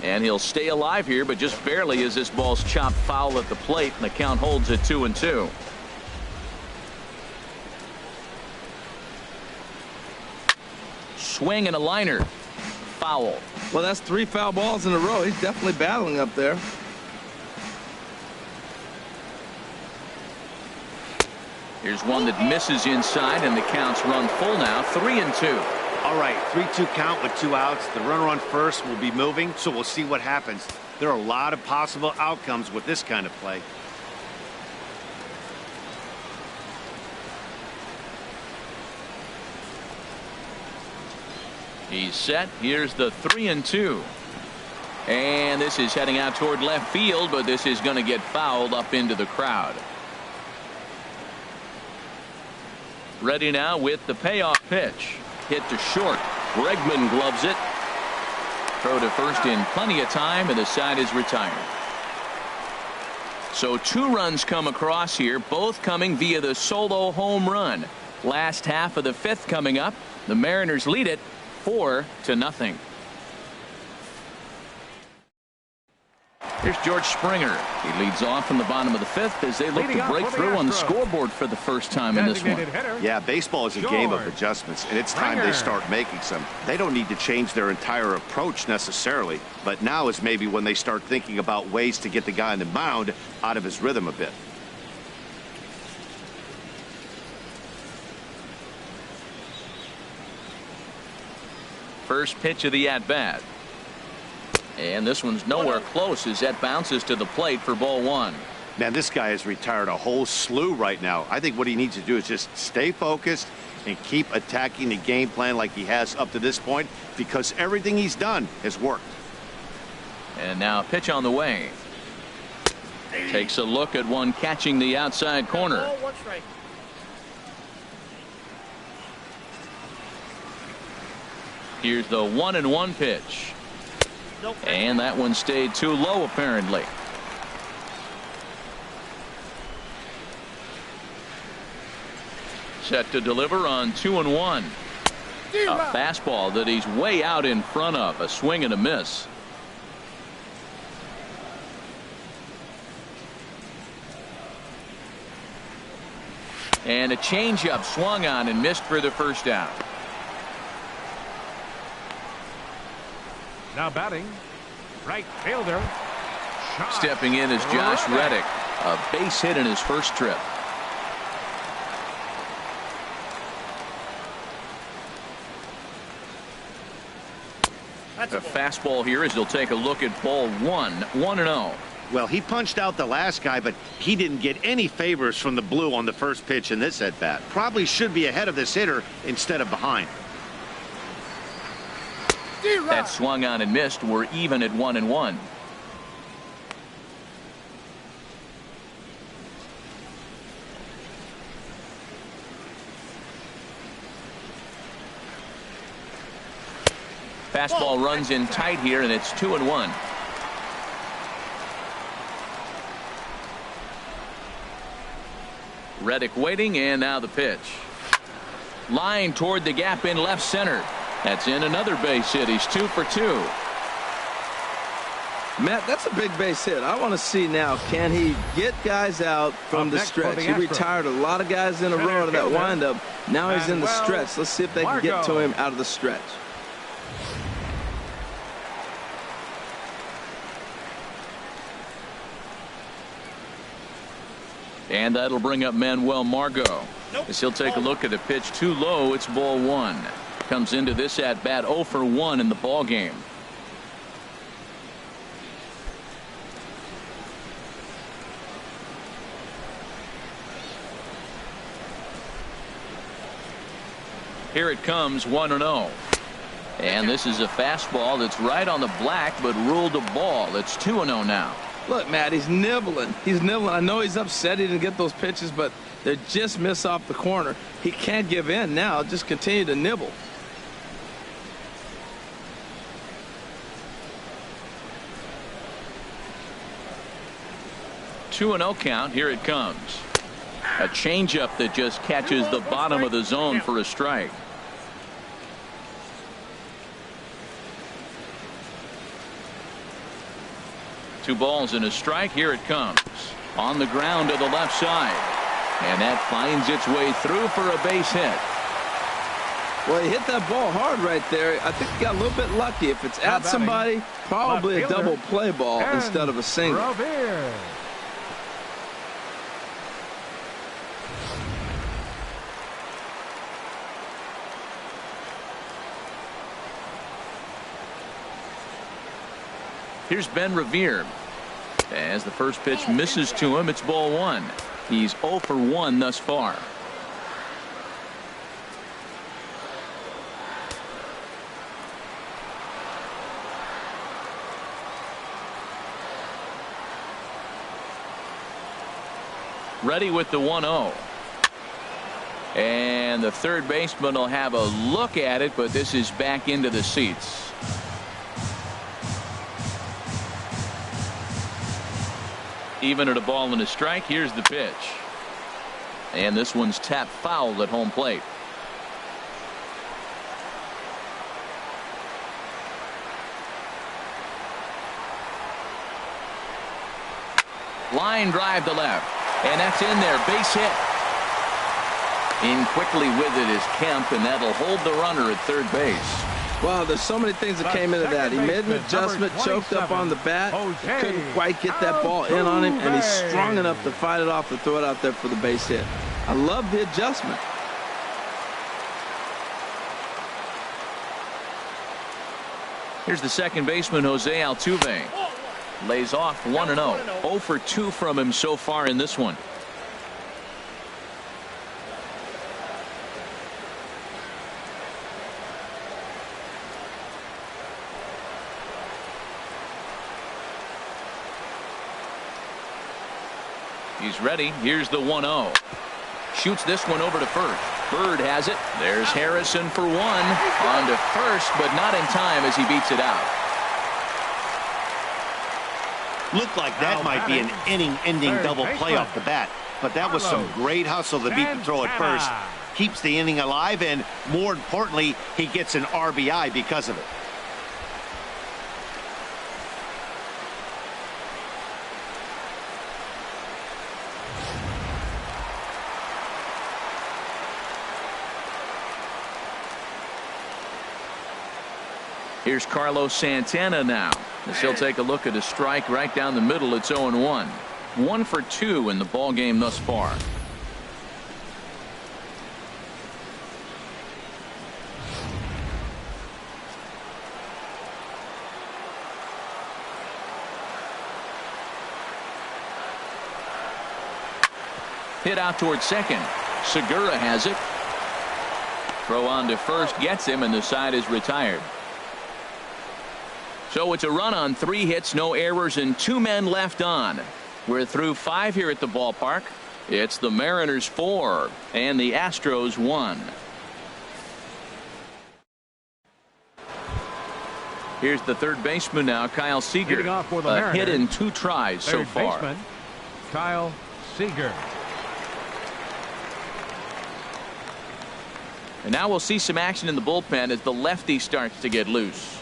And he'll stay alive here, but just barely as this ball's chopped foul at the plate, and the count holds at 2-2. Swing and a liner. Foul. Well, that's 3 foul balls in a row. He's definitely battling up there. Here's one that misses inside, and the count's run full now, 3-2. All right, 3-2 count with 2 outs. The runner on first will be moving, so we'll see what happens. There are a lot of possible outcomes with this kind of play. He's set. Here's the 3-2. And this is heading out toward left field, but this is going to get fouled up into the crowd. Ready now with the payoff pitch. Hit to short. Bregman gloves it. Throw to first in plenty of time, and the side is retired. So 2 runs come across here, both coming via the solo home run. Last half of the 5th coming up. The Mariners lead it 4-0. Here's George Springer. He leads off in the bottom of the 5th as they look to break through on the scoreboard for the first time in this one. Yeah, baseball is a game of adjustments, and it's time they start making some. They don't need to change their entire approach necessarily, but now is maybe when they start thinking about ways to get the guy on the mound out of his rhythm a bit. First pitch of the at-bat. And this one's nowhere close as that bounces to the plate for ball 1. Man, this guy has retired a whole slew right now. I think what he needs to do is just stay focused and keep attacking the game plan like he has up to this point, because everything he's done has worked. And now a pitch on the way. Takes a look at one catching the outside corner. Here's the 1-1 pitch. And that one stayed too low, apparently. Set to deliver on 2-1. A fastball that he's way out in front of. A swing and a miss. And a changeup swung on and missed for the first out. Now batting, right fielder. Stepping in is Josh Reddick. A base hit in his first trip. A fastball here as he'll take a look at ball 1. 1-0. Well, he punched out the last guy, but he didn't get any favors from the blue on the first pitch in this at-bat. Probably should be ahead of this hitter instead of behind. That swung on and missed. We're even at 1-1. Fastball runs in tight here, and it's 2-1. Reddick waiting, and now the pitch. Line toward the gap in left center. That's in another base hit. He's 2 for 2. Matt, that's a big base hit. I want to see now, can he get guys out from the stretch? He retired a lot of guys in a row to that windup. Now he's in the stretch. Let's see if they can get to him out of the stretch. And that'll bring up Manuel Margot. As he'll take a look at the pitch too low. It's ball 1. Comes into this at bat 0 for 1 in the ball game. Here it comes, 1-0. And this is a fastball that's right on the black, but ruled a ball. It's 2-0 now. Look, Matt, he's nibbling. He's nibbling. I know he's upset he didn't get those pitches, but they just miss off the corner. He can't give in now. Just continue to nibble. 2-0 count. Here it comes. A changeup that just catches the bottom of the zone for a strike. Two balls and a strike. Here it comes. On the ground to the left side. And that finds its way through for a base hit. Well, he hit that ball hard right there. I think he got a little bit lucky. If it's at somebody, probably a double play ball instead of a single. Revere. Here's Ben Revere. As the first pitch misses to him, it's ball one. He's 0 for 1 thus far. Ready with the 1-0. And the third baseman will have a look at it, but this is back into the seats. Even at a ball and a strike. Here's the pitch. And this one's tapped foul at home plate. Line drive to left. And that's in there. Base hit. In quickly with it is Kemp, and that'll hold the runner at third base. Wow, there's so many things that came into that. He made an adjustment, choked up on the bat, couldn't quite get that ball in on him, and he's strong enough to fight it off and throw it out there for the base hit. I love the adjustment. Here's the second baseman, Jose Altuve. Lays off 1-0. 0 for 2 from him so far in this one. He's ready. Here's the 1-0. Shoots this one over to first. Bird has it. There's Harrison for 1. On to first, but not in time as he beats it out. Looked like that might be an inning-ending double play off the bat, but that was some great hustle to beat the throw at first. Keeps the inning alive, and more importantly, he gets an RBI because of it. Here's Carlos Santana now, as he'll take a look at a strike right down the middle. It's 0-1. 1 for 2 in the ball game thus far. Hit out towards second. Segura has it. Throw on to first gets him, and the side is retired. So it's a run on 3 hits, no errors, and 2 men left on. We're through 5 here at the ballpark. It's the Mariners 4 and the Astros 1. Here's the third baseman now, Kyle Seager. A hit in 2 tries so far. Baseman, Kyle Seager. And now we'll see some action in the bullpen as the lefty starts to get loose.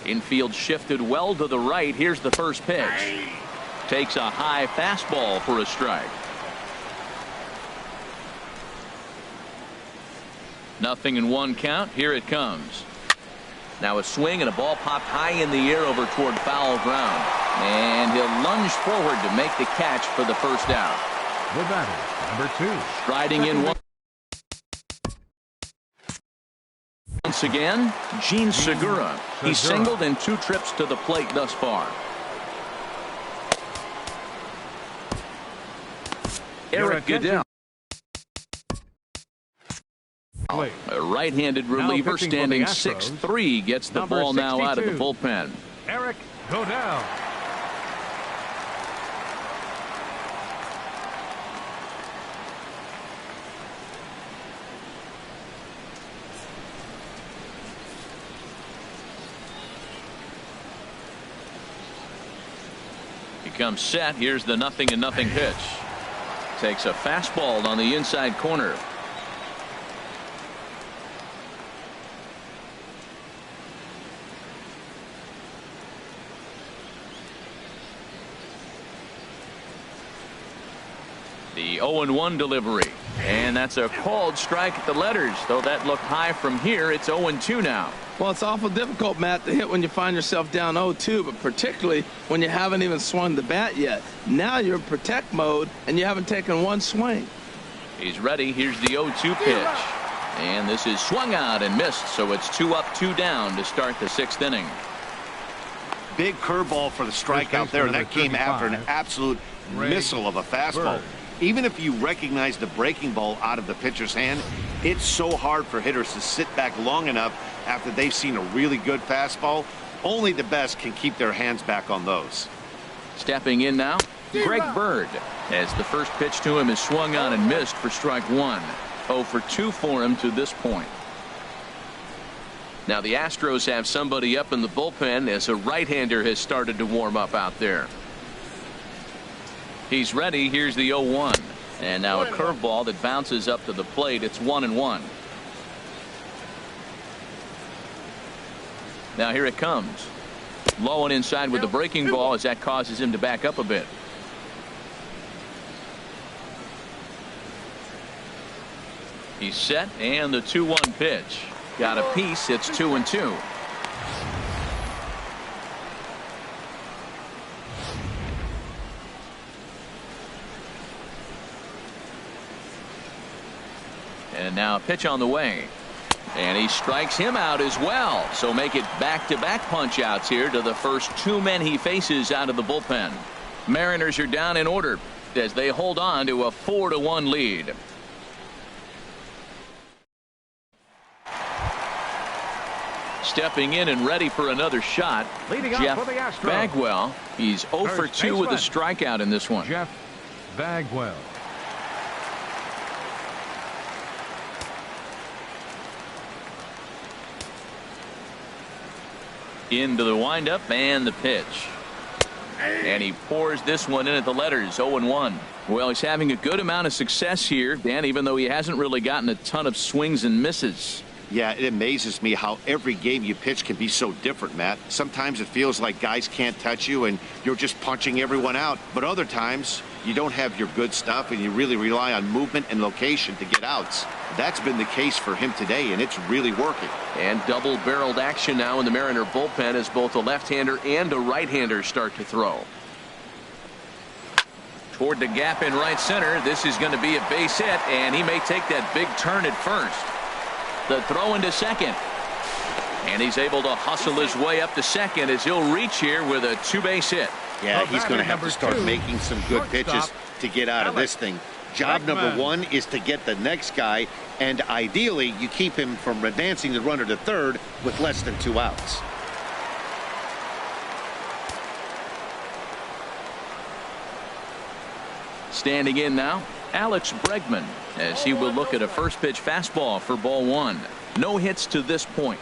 Infield shifted well to the right. Here's the first pitch. Takes a high fastball for a strike. 0-1 count. Here it comes. Now a swing and a ball popped high in the air over toward foul ground. And he'll lunge forward to make the catch for the first out. The batter, number 2. Striding in once again, Gene Segura. He singled in 2 trips to the plate thus far. Eric Gaddis. A right-handed reliever standing 6'3", gets the ball now out of the bullpen. Eric Gaddis. He comes set. Here's the 0-0 pitch. Takes a fastball on the inside corner. The 0-1 delivery. And that's a called strike at the letters. Though that looked high from here, it's 0-2 now. Well, it's awful difficult, Matt, to hit when you find yourself down 0-2, but particularly when you haven't even swung the bat yet. Now you're in protect mode, and you haven't taken one swing. He's ready. Here's the 0-2 pitch. And this is swung out and missed, so it's 2 up, 2 down to start the 6th inning. Big curveball for the strikeout there, and that came after an absolute missile of a fastball. Even if you recognize the breaking ball out of the pitcher's hand, it's so hard for hitters to sit back long enough after they've seen a really good fastball. Only the best can keep their hands back on those. Stepping in now, Greg Bird, as the first pitch to him is swung on and missed for strike 1. 0 for 2 for him to this point. Now the Astros have somebody up in the bullpen as a right-hander has started to warm up out there. He's ready. Here's the 0-1. And now a curveball that bounces up to the plate. It's 1-1. Now here it comes. Low and inside with the breaking ball as that causes him to back up a bit. He's set, and the 2-1 pitch. Got a piece. It's 2-2. And now a pitch on the way. And he strikes him out as well. So make it back-to-back punch-outs here to the first 2 men he faces out of the bullpen. Mariners are down in order as they hold on to a 4-1 lead. Stepping in and ready for another shot, Jeff Bagwell. He's 0 for 2 with a strikeout in this one. Jeff Bagwell. Into the windup and the pitch. And he pours this one in at the letters. 0-1. Well, he's having a good amount of success here, Dan, even though he hasn't really gotten a ton of swings and misses. Yeah, it amazes me how every game you pitch can be so different, Matt. Sometimes it feels like guys can't touch you and you're just punching everyone out. But other times you don't have your good stuff and you really rely on movement and location to get outs. That's been the case for him today, and it's really working. And double-barreled action now in the Mariner bullpen as both a left-hander and a right-hander start to throw. Toward the gap in right center. This is going to be a base hit, and he may take that big turn at first. The throw into second. And he's able to hustle his way up to second as he'll reach here with a 2-base hit. Yeah, he's going to have to start making some good pitches to get out of this thing. Job number 1 is to get the next guy, and ideally you keep him from advancing the runner to third with less than 2 outs. Standing in now, Alex Bregman, as he will look at a first pitch fastball for ball 1. No hits to this point.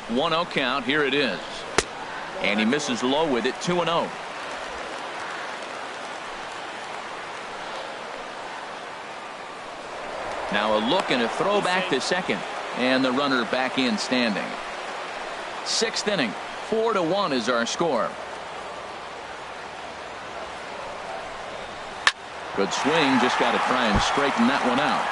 One 0 count. Here it is. And he misses low with it. 2-0. Now a look and a throw back to second. And the runner back in standing. 6th inning. 4-1 is our score. Good swing. Just got to try and straighten that one out.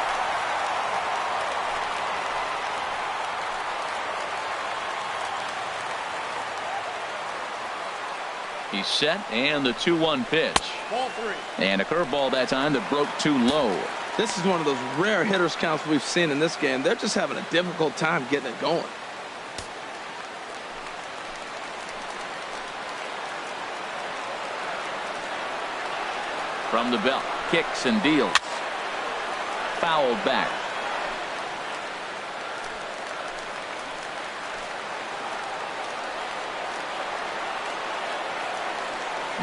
He's set, and the 2-1 pitch. Ball 3. And a curveball that time that broke too low. This is one of those rare hitters counts we've seen in this game. They're just having a difficult time getting it going. From the belt, kicks and deals. Fouled back.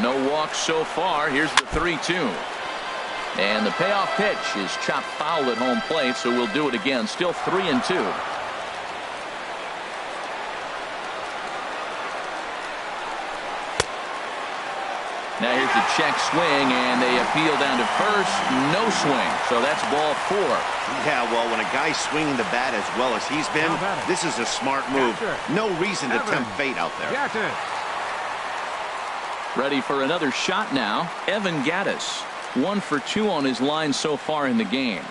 No walks so far. Here's the 3-2. And the payoff pitch is chopped foul at home plate, so we'll do it again. Still 3-2. Now here's a check swing, and they appeal down to first. No swing, so that's ball 4. Yeah, well, when a guy's swinging the bat as well as he's been, this is a smart move. No reason to tempt fate out there. Ready for another shot now. Evan Gaddis, 1 for 2 on his line so far in the game.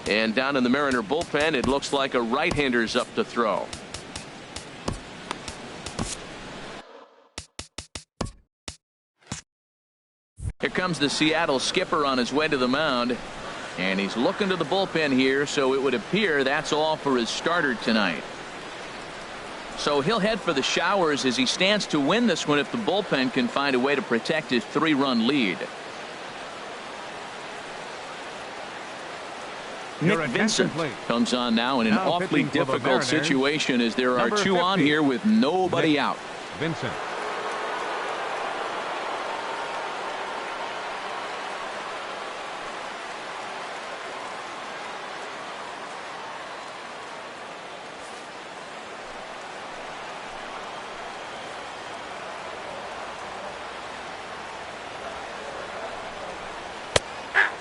And down in the Mariner bullpen, it looks like a right-hander's up to throw. Here comes the Seattle skipper on his way to the mound. And he's looking to the bullpen here, so it would appear that's all for his starter tonight. So he'll head for the showers as he stands to win this one if the bullpen can find a way to protect his 3-run lead. Nick Vincent comes on now in an awfully difficult situation as there are 2 on here with nobody out. Vincent.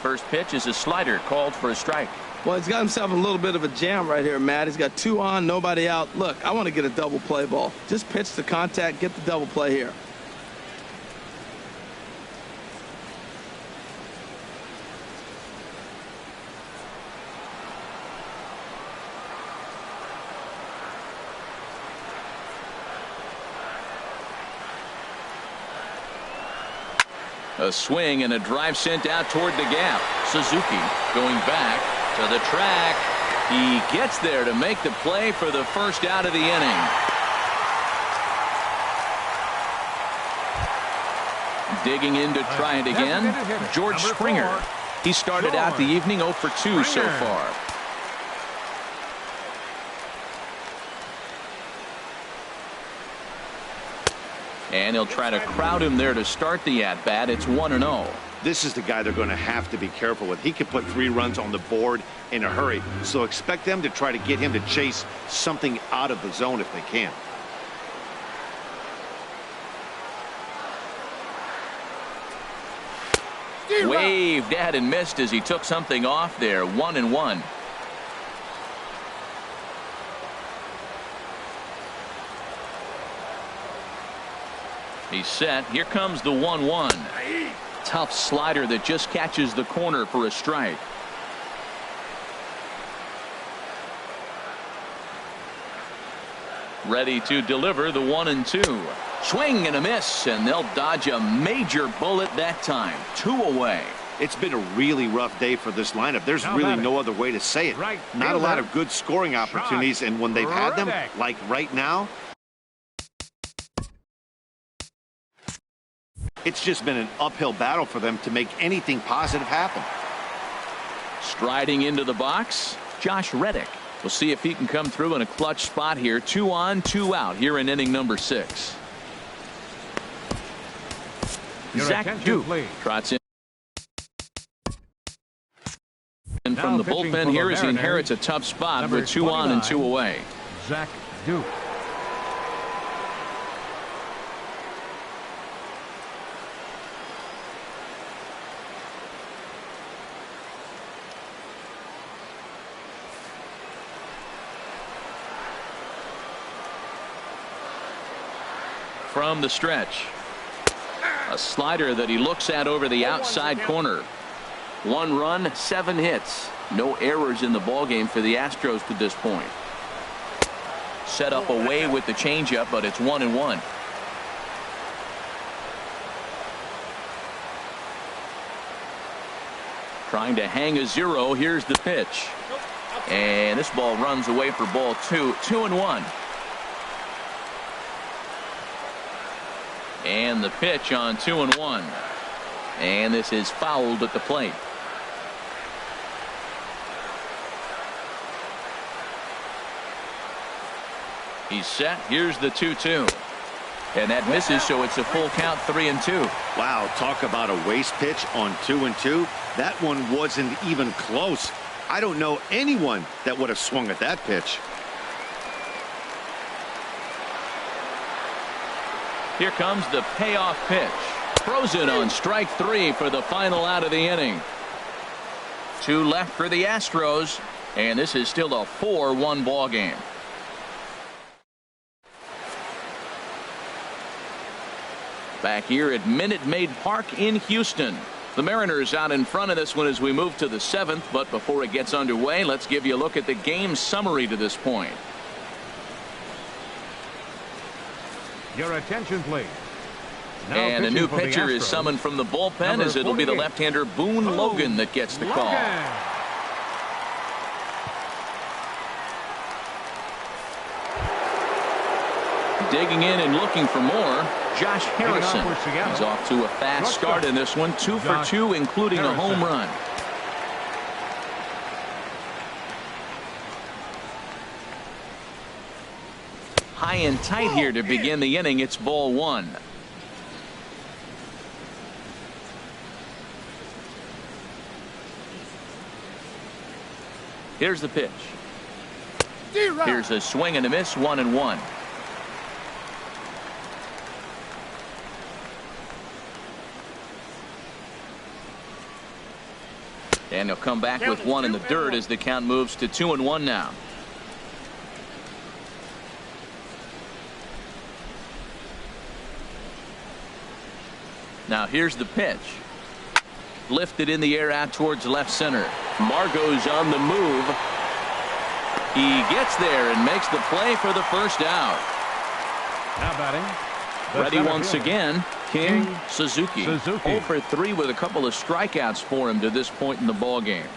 First pitch is a slider called for a strike. Well, he's got himself a little bit of a jam right here, Matt. He's got 2 on, nobody out. Look, I want to get a double play ball. Just pitch the contact, get the double play here. A swing and a drive sent out toward the gap. Suzuki going back to the track. He gets there to make the play for the first out of the inning. Digging in to try it again, George Springer. He started out the evening 0 for 2 so far. And he'll try to crowd him there to start the at-bat. It's 1-0. This is the guy they're going to have to be careful with. He could put 3 runs on the board in a hurry, so expect them to try to get him to chase something out of the zone if they can. Waved at and missed as he took something off there. 1-1. He's set. Here comes the 1-1. Tough slider that just catches the corner for a strike. Ready to deliver the 1-2. Swing and a miss, and they'll dodge a major bullet that time. 2 away. It's been a really rough day for this lineup. There's really no other way to say it. Not a lot of good scoring opportunities, and when they've had them, like right now, it's just been an uphill battle for them to make anything positive happen. Striding into the box, Josh Reddick. We'll see if he can come through in a clutch spot here. 2 on, 2 out here in inning number 6. Zach Duke trots in. And from the bullpen here as he inherits a tough spot with 2 on and 2 away. Zach Duke. From the stretch, a slider that he looks at over the outside corner. 1 run, 7 hits. No errors in the ballgame for the Astros to this point. Set up away with the changeup, but it's 1-1. Trying to hang a 0. Here's the pitch. And this ball runs away for ball 2. 2-1. And the pitch on 2-1. And this is fouled at the plate. He's set. Here's the 2-2. And that misses, so it's a full count, 3-2. Wow, talk about a waste pitch on 2-2. That one wasn't even close. I don't know anyone that would have swung at that pitch. Here comes the payoff pitch. Throws it on strike 3 for the final out of the inning. 2 left for the Astros, and this is still a 4-1 ball game. Back here at Minute Maid Park in Houston. The Mariners out in front of this one as we move to the 7th, but before it gets underway, let's give you a look at the game summary to this point. Your attention, please. Now and a new pitching for the pitcher is Astros, summoned from the bullpen number as it'll be the 48. left-hander Boone Logan that gets the call. Digging in and looking for more, Josh Harrison. He's off to a fast start in this one, 2 for 2, including a home run. High and tight here to begin the inning. It's ball 1. Here's the pitch. Here's a swing and a miss, 1-1. And he'll come back with 1 in the dirt as the count moves to 2-1 now. Now here's the pitch. Lifted in the air out towards left center. Margot's on the move. He gets there and makes the play for the first out. Now batting. Ready once again, King Suzuki. 0 for 3 with a couple of strikeouts for him to this point in the ball game.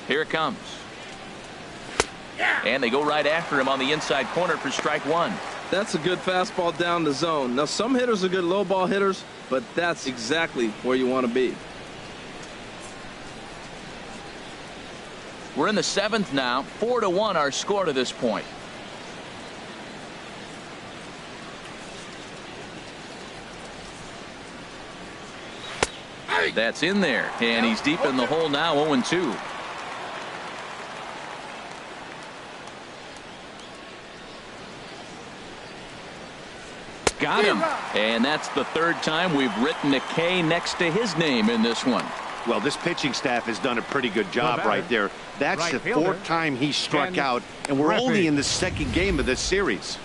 Here it comes. And they go right after him on the inside corner for strike 1. That's a good fastball down the zone. Now some hitters are good low ball hitters, but that's exactly where you want to be. We're in the 7th now. 4-1 our score to this point. That's in there, and he's deep in the hole now. 0-2. Got him, and that's the 3rd time we've written a K next to his name in this one. Well, this pitching staff has done a pretty good job right there. That's the 4th time he struck out, and we're only in the 2nd game of this series.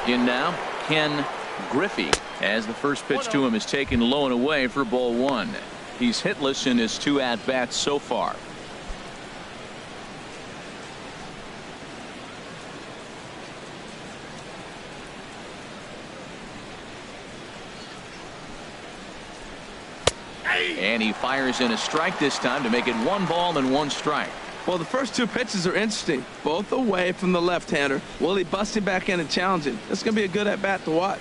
In now, Ken Griffey, as the first pitch to him is taken low and away for ball 1. He's hitless in his 2 at-bats so far. And he fires in a strike this time to make it 1 ball and 1 strike. Well, the first 2 pitches are interesting, both away from the left-hander. Will he bust him back in and challenge him? It's going to be a good at-bat to watch.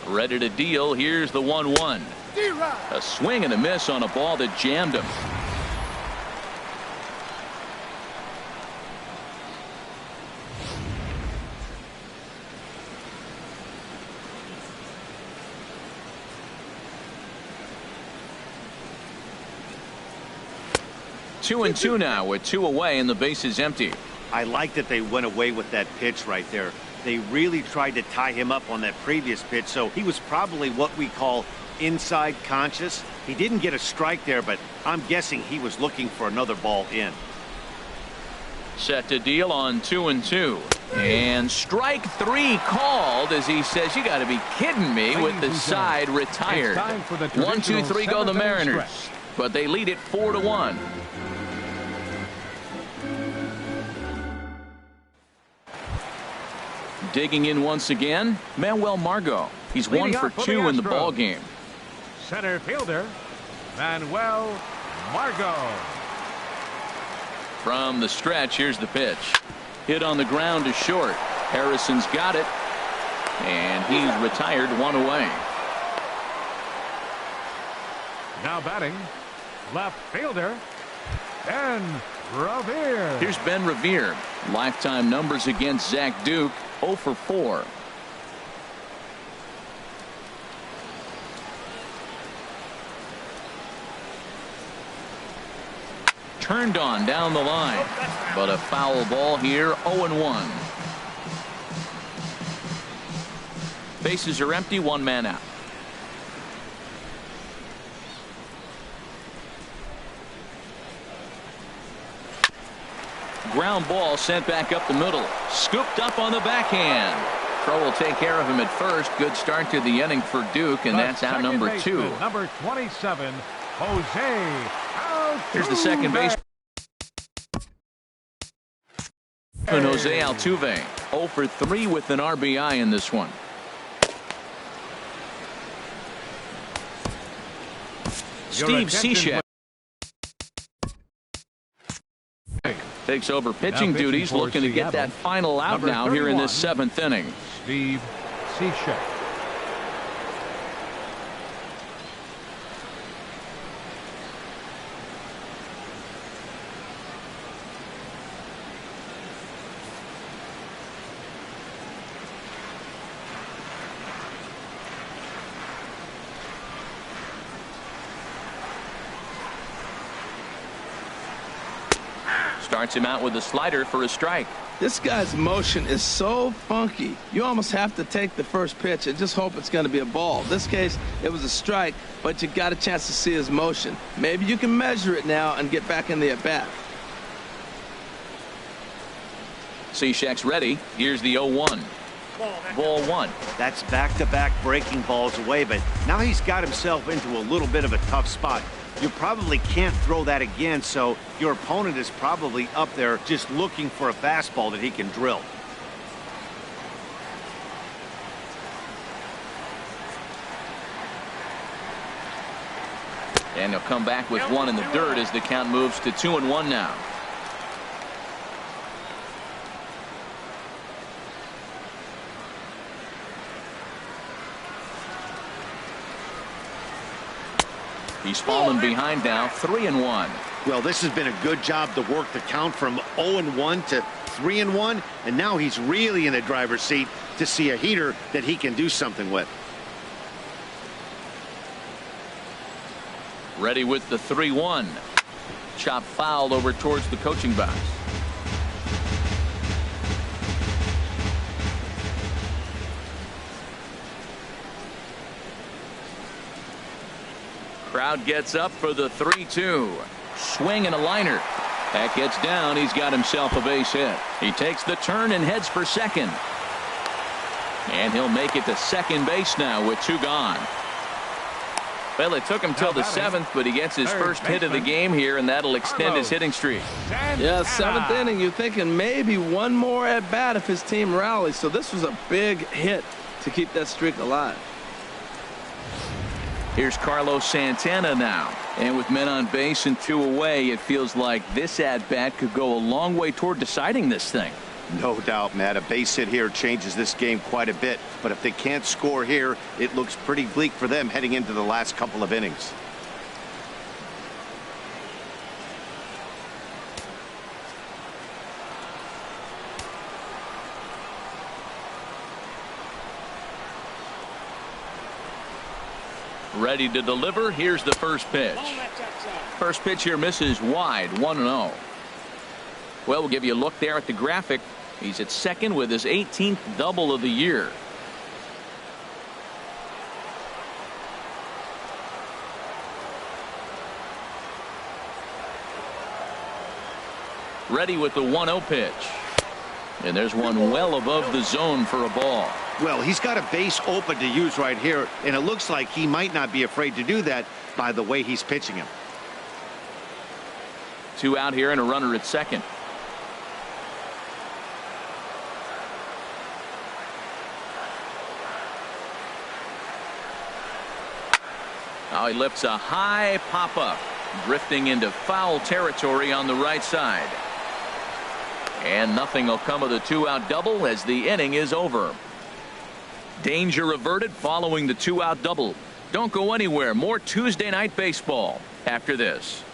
Ready to deal. Here's the 1-1. A swing and a miss on a ball that jammed him. Two and 2 now with 2 away and the base is empty. I like that they went away with that pitch right there. They really tried to tie him up on that previous pitch, so he was probably what we call inside conscious. He didn't get a strike there, but I'm guessing he was looking for another ball in. Set to deal on 2 and 2. And strike 3 called as he says, you got to be kidding me, with the side retired. 1, 2, 3 go the Mariners, but they lead it 4-1. Digging in once again, Manuel Margot. He's 1 for 2 in the ball game. Center fielder, Manuel Margot. From the stretch, here's the pitch. Hit on the ground to short. Harrison's got it, and he's retired 1 away. Now batting, left fielder, Ben Revere. Here's Ben Revere. Lifetime numbers against Zach Duke, 0 for 4. Turned on down the line, but a foul ball here, 0-1. Bases are empty, 1 man out. Ground ball sent back up the middle, scooped up on the backhand. Crow will take care of him at first. Good start to the inning for Duke, and that's out number 2. Number 27, Jose. Here's the second base. And Jose Altuve, 0 for 3 with an RBI in this one. Steve Cishek takes over pitching duties, looking to get that final out now here in this 7th inning. Steve Cishek. Starts him out with a slider for a strike. This guy's motion is so funky. You almost have to take the first pitch and just hope it's going to be a ball. In this case, it was a strike, but you got a chance to see his motion. Maybe you can measure it now and get back in the at-bat. Cishek's ready. Here's the 0-1. Ball 1. That's back-to-back breaking balls away, but now he's got himself into a little bit of a tough spot. You probably can't throw that again, so your opponent is probably up there just looking for a fastball that he can drill. And he'll come back with 1 in the dirt as the count moves to 2-1 now. He's fallen behind now, 3-1. Well, this has been a good job to work the count from 0-1 to 3-1, and now he's really in the driver's seat to see a heater that he can do something with. Ready with the 3-1. Chop fouled over towards the coaching box. Crowd gets up for the 3-2. Swing and a liner. That gets down. He's got himself a base hit. He takes the turn and heads for second. And he'll make it to second base now with 2 gone. Well, it took him till the 7th, but he gets his first hit of the game here, and that'll extend his hitting streak. Yeah, 7th inning. You're thinking maybe 1 more at bat if his team rallies. So this was a big hit to keep that streak alive. Here's Carlos Santana now. And with men on base and 2 away, it feels like this at-bat could go a long way toward deciding this thing. No doubt, Matt. A base hit here changes this game quite a bit. But if they can't score here, it looks pretty bleak for them heading into the last couple of innings. Ready to deliver. Here's the first pitch. First pitch here misses wide, 1-0. Well, we'll give you a look there at the graphic. He's at second with his 18th double of the year. Ready with the 1-0 pitch. And there's one well above the zone for a ball. Well, he's got a base open to use right here, and it looks like he might not be afraid to do that by the way he's pitching him. 2 out here and a runner at second. Now he lifts a high pop-up, drifting into foul territory on the right side. And nothing will come of the 2-out double as the inning is over. Danger averted following the 2-out double. Don't go anywhere. More Tuesday Night Baseball after this.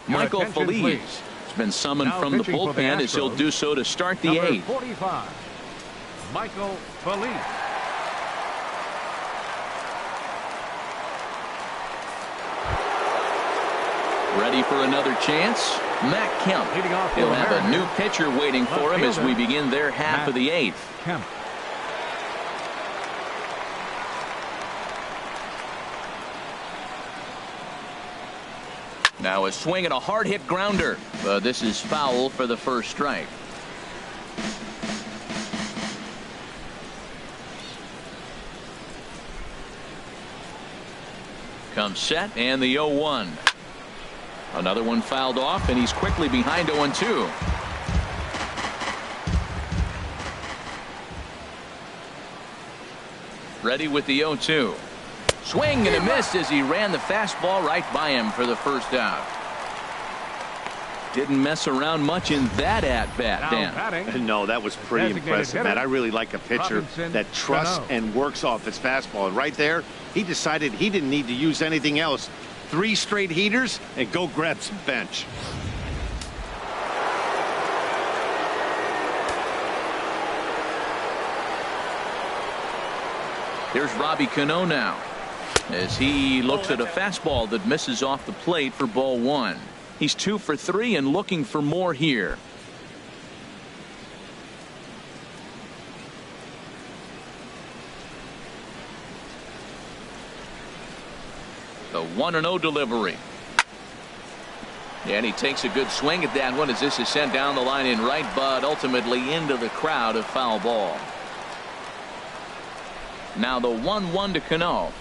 Michael Feliz has been summoned from the bullpen as he'll do so to start the 8th. 45, Michael Feliz. Ready for another chance? Matt Kemp. He'll have a new pitcher waiting for him as we begin their half of the 8th. Kemp. Now a swing and a hard hit grounder, but this is foul for the first strike. Comes set and the 0-1. Another one fouled off, and he's quickly behind 0-2. Ready with the 0-2. Swing and a miss as he ran the fastball right by him for the first out. Didn't mess around much in that at-bat, Dan. No, that was pretty impressive, Matt. I really like a pitcher that trusts and works off his fastball. And right there, he decided he didn't need to use anything else. 3 straight heaters and go grab some bench. Here's Robbie Cano now as he looks at a fastball that misses off the plate for ball 1. He's 2 for 3 and looking for more here. The 1-0 delivery. And he takes a good swing at that one as this is sent down the line in right, but ultimately into the crowd, a foul ball. Now the 1-1 to Cano.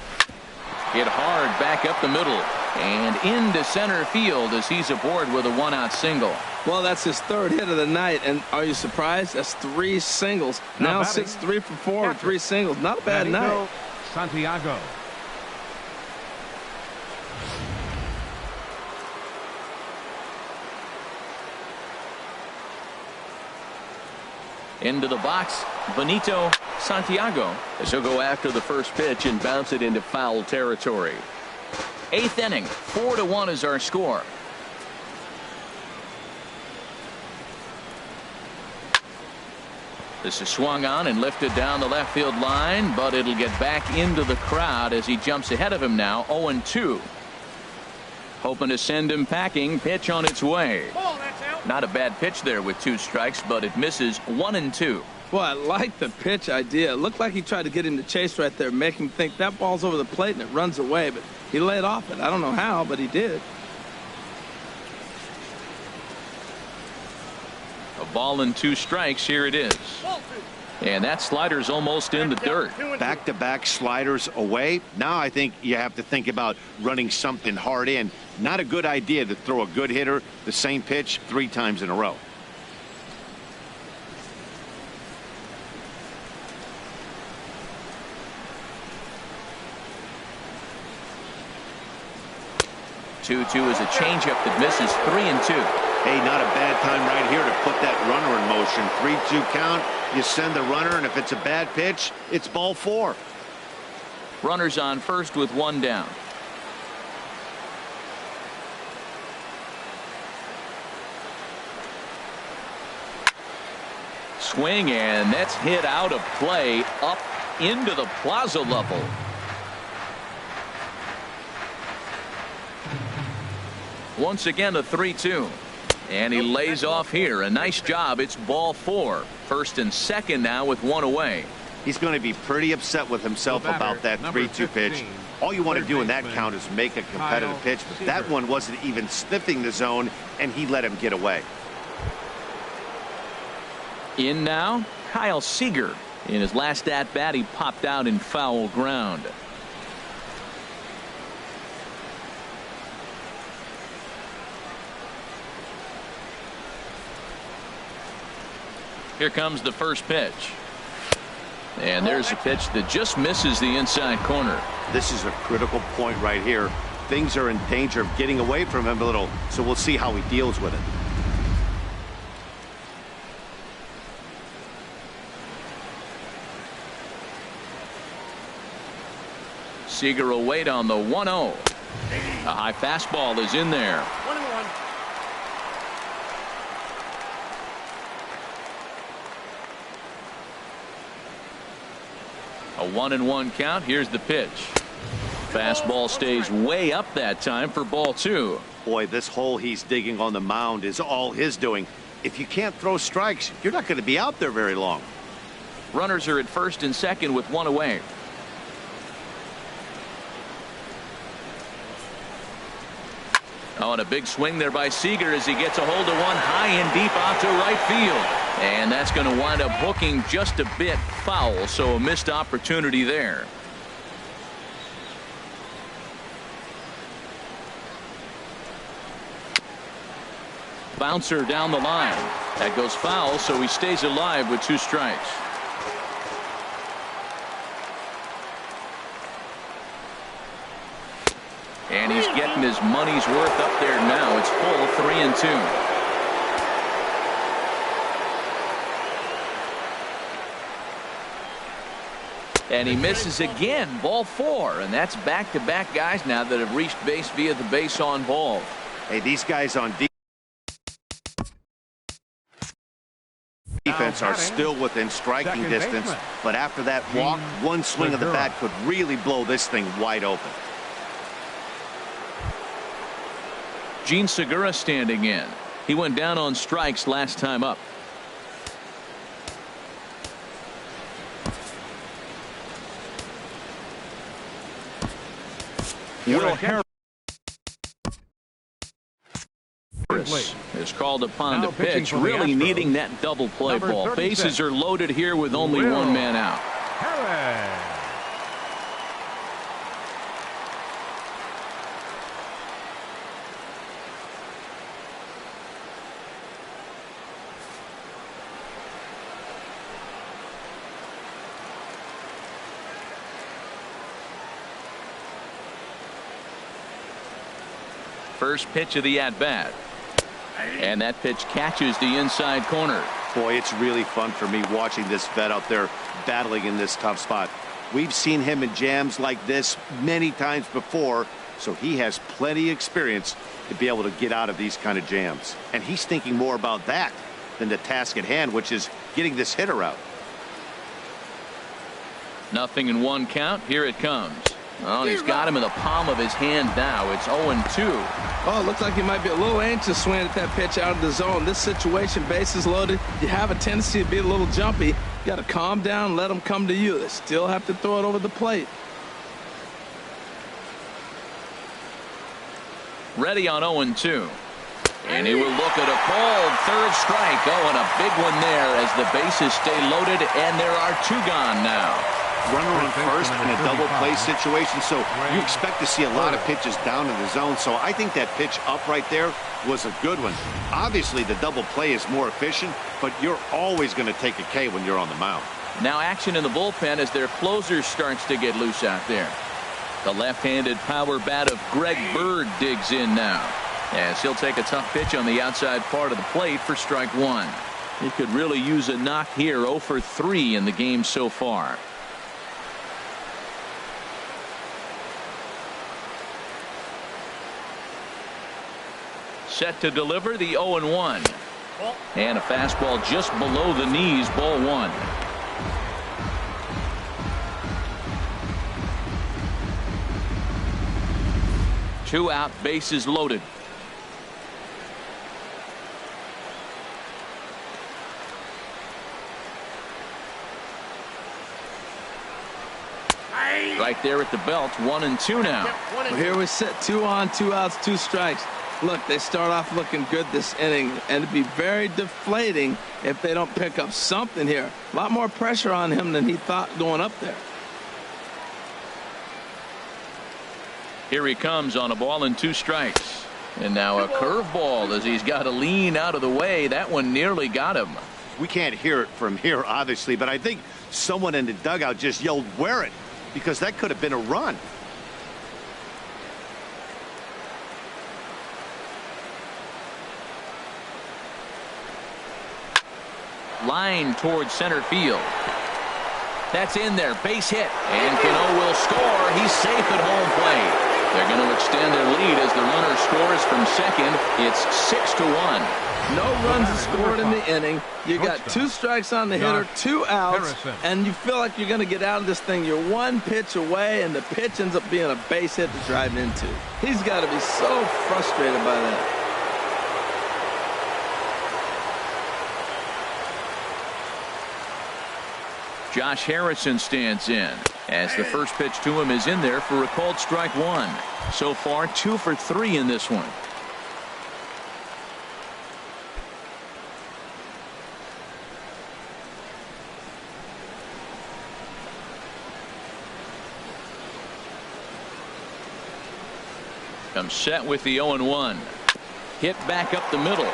Hit hard back up the middle and into center field as he's aboard with a 1-out single. Well, that's his 3rd hit of the night, and are you surprised? That's 3 singles. Now sits 3 for 4 with 3 singles. Not a bad night. Santiago. Into the box, Benito Santiago as he'll go after the first pitch and bounce it into foul territory. 8th inning, 4-1 is our score. This is swung on and lifted down the left field line, but it'll get back into the crowd as he jumps ahead of him now. 0-2. Hoping to send him packing. Pitch on its way. Not a bad pitch there with 2 strikes, but it misses. 1-2. Well, I like the pitch idea. It looked like he tried to get him to chase right there, make him think that ball's over the plate and it runs away, but he laid off it. I don't know how, but he did. A ball and 2 strikes. Here it is. And that slider's almost in the dirt. Back-to-back sliders away. Now I think you have to think about running something hard in. Not a good idea to throw a good hitter the same pitch 3 times in a row. Two is a changeup that misses. 3-2. Hey, not a bad time right here to put that runner in motion. 3-2 count. You send the runner, and if it's a bad pitch, it's ball 4. Runners on first with 1 down. Swing, and that's hit out of play up into the plaza level. Once again a 3-2. And he lays off here. A nice job. It's ball 4. First and second now with 1 away. He's going to be pretty upset with himself about that 3-2 pitch. All you want to do in that count is make a competitive pitch, but that one wasn't even sniffing the zone, and he let him get away. In now, Kyle Seager. In his last at-bat, he popped out in foul ground. Here comes the first pitch. And there's a pitch that just misses the inside corner. This is a critical point right here. Things are in danger of getting away from him a little, so we'll see how he deals with it. Seager will wait on the 1-0. A high fastball is in there. 1-1. A 1-1 count. Here's the pitch. Fastball stays way up that time for ball 2. Boy, this hole he's digging on the mound is all his doing. If you can't throw strikes, you're not going to be out there very long. Runners are at first and second with one away. Oh, and a big swing there by Seager as he gets a hold of one high and deep out to right field. And that's going to wind up hooking just a bit foul, so a missed opportunity there. Bouncer down the line. That goes foul, so he stays alive with 2 strikes. And he's getting his money's worth up there now. It's full 3-2. And he misses again. Ball 4. And that's back-to-back guys now that have reached base via the base on ball. Hey, these guys on defense are still within striking distance. But after that walk, one swing of the bat could really blow this thing wide open. Gene Segura standing in. He went down on strikes last time up. Will Harris is called upon to pitch, really needing that double play ball. Bases are loaded here with only one man out. First pitch of the at-bat. And that pitch catches the inside corner. Boy, it's really fun for me watching this vet out there battling in this tough spot. We've seen him in jams like this many times before, so he has plenty of experience to be able to get out of these kind of jams. And he's thinking more about that than the task at hand, which is getting this hitter out. 0-1 count. Here it comes. Oh, and he's got him in the palm of his hand now. It's 0-2. Oh, it looks like he might be a little anxious swinging at that pitch out of the zone. This situation, bases loaded, you have a tendency to be a little jumpy. You got to calm down, let them come to you. They still have to throw it over the plate. Ready on 0-2. And he will look at a called third strike. Oh, and a big one there as the bases stay loaded, and there are 2 gone now. Runner on first in a double play situation, so you expect to see a lot of pitches down in the zone. So I think that pitch up right there was a good one. Obviously, the double play is more efficient, but you're always going to take a K when you're on the mound. Now action in the bullpen as their closer starts to get loose out there. The left-handed power bat of Greg Bird digs in now, as he'll take a tough pitch on the outside part of the plate for strike 1. He could really use a knock here. 0 for 3 in the game so far. Set to deliver the 0-1. And a fastball just below the knees, ball 1. Two out, bases loaded. right there at the belt. 1-2 now. Well, here we sit, 2 on, 2 outs, 2 strikes. Look, they start off looking good this inning, and it'd be very deflating if they don't pick up something here. A lot more pressure on him than he thought going up there. Here he comes on a ball and 2 strikes. And now a curveball as he's got to lean out of the way. That one nearly got him. We can't hear it from here, obviously, but I think someone in the dugout just yelled, "Wear it," because that could have been a run. Line towards center field. That's in there. Base hit. And Cano will score. He's safe at home plate. They're going to extend their lead as the runner scores from second. It's 6-1. No runs scored in the inning. You got 2 strikes on the hitter, 2 outs, and you feel like you're going to get out of this thing. You're 1 pitch away, and the pitch ends up being a base hit to drive into. He's got to be so frustrated by that. Josh Harrison stands in as the first pitch to him is in there for a called strike 1. So far 2 for 3 in this one. Comes set with the 0-1. Hit back up the middle.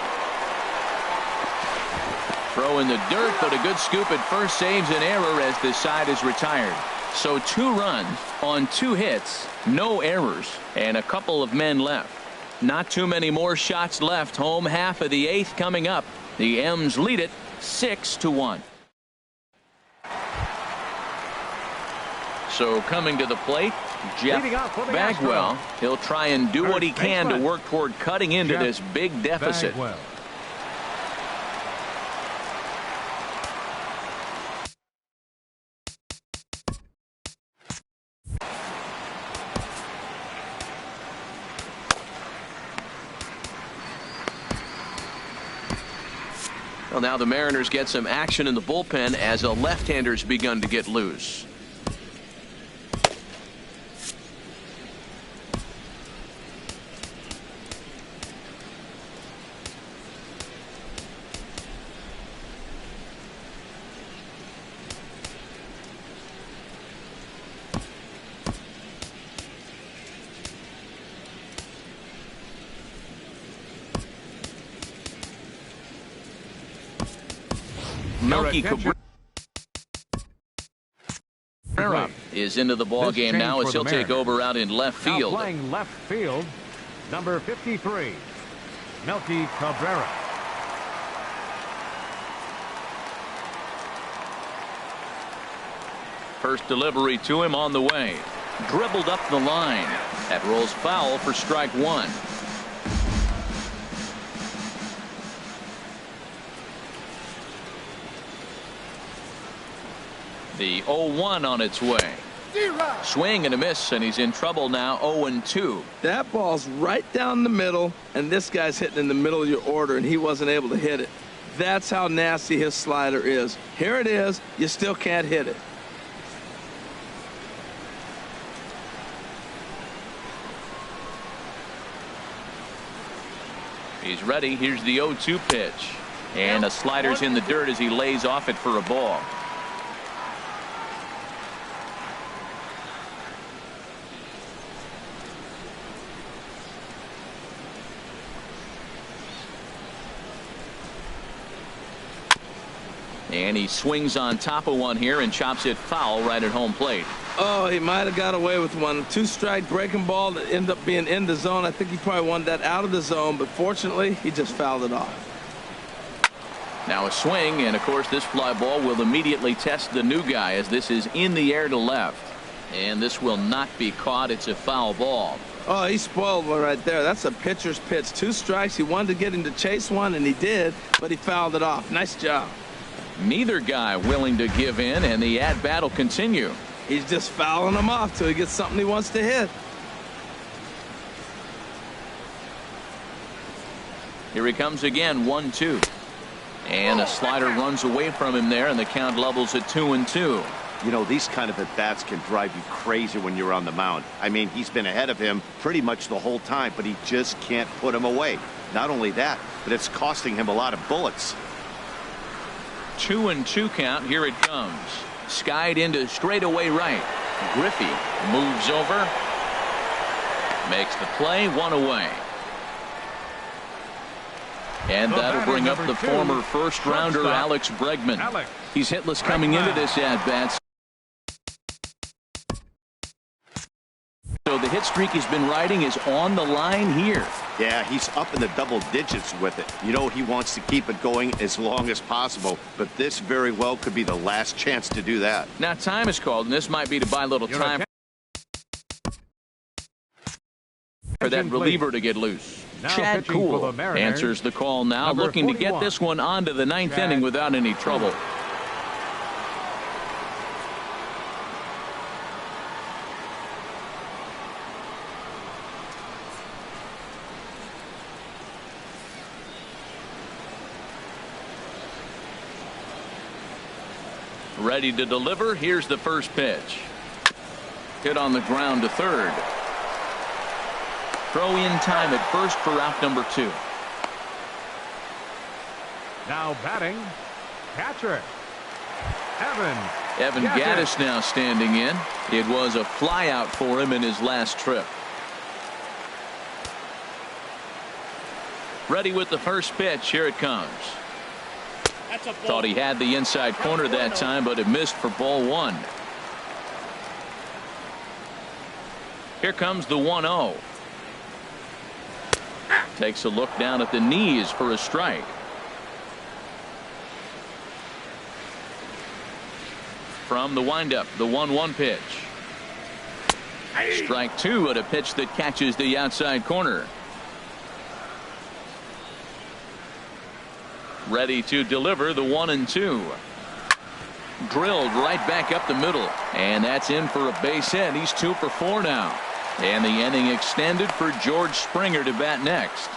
Throw in the dirt, but a good scoop at first saves an error as this side is retired. So 2 runs on 2 hits, no errors, and a couple of men left. Not too many more shots left. Home half of the 8th coming up. The M's lead it 6-1. So coming to the plate, Jeff Bagwell. He'll try and do what he can to work toward cutting into this big deficit. Bagwell. Well, now the Mariners get some action in the bullpen as a left-hander's begun to get loose. Melky Cabrera is into the ball game now as he'll take over out in left field. Now playing left field, number 53, Melky Cabrera. First delivery to him on the way. Dribbled up the line. That rolls foul for strike 1. The 0-1 on its way. Swing and a miss, and he's in trouble now. 0-2. That ball's right down the middle, and this guy's hitting in the middle of your order, and he wasn't able to hit it. That's how nasty his slider is. Here it is. You still can't hit it. He's ready. Here's the 0-2 pitch. And the slider's in the dirt as he lays off it for a ball. And he swings on top of one here and chops it foul right at home plate. Oh, he might have got away with one. 2-strike breaking ball that ended up being in the zone. I think he probably wanted that out of the zone, but fortunately, he just fouled it off. Now a swing, and of course this fly ball will immediately test the new guy as this is in the air to left. And this will not be caught. It's a foul ball. Oh, he spoiled one right there. That's a pitcher's pitch. 2 strikes. He wanted to get him to chase one, and he did, but he fouled it off. Nice job. Neither guy willing to give in, and the at-bat will continue. He's just fouling him off till he gets something he wants to hit. Here he comes again, 1-2. And a slider runs away from him there, and the count levels at 2-2. You know, these kind of at-bats can drive you crazy when you're on the mound. I mean, he's been ahead of him pretty much the whole time, but he just can't put him away. Not only that, but it's costing him a lot of bullets. 2-2 count. Here it comes. Skied into straightaway right. Griffey moves over. Makes the play, 1 away. And that'll bring up the former first-rounder Alex Bregman. He's hitless coming into this at-bat. So the hit streak he's been riding is on the line here. Yeah, he's up in the double digits with it. You know, he wants to keep it going as long as possible, but this very well could be the last chance to do that. Now time is called, and this might be to buy a little time for that reliever to get loose. Chad Kuhl answers the call now, looking to get this one onto the 9th inning without any trouble. Ready to deliver. Here's the first pitch. Hit on the ground to third. Throw in time at first for out number 2. Now batting, catcher, Evan Gaddis now standing in. It was a flyout for him in his last trip. Ready with the first pitch. Here it comes. Thought he had the inside corner that time, but it missed for ball 1. Here comes the 1-0. Takes a look down at the knees for a strike. From the windup, the 1-1 pitch. Strike 2 at a pitch that catches the outside corner. Ready to deliver the 1-2. Drilled right back up the middle, and that's in for a base hit. He's 2 for 4 now, and the inning extended for George Springer to bat next.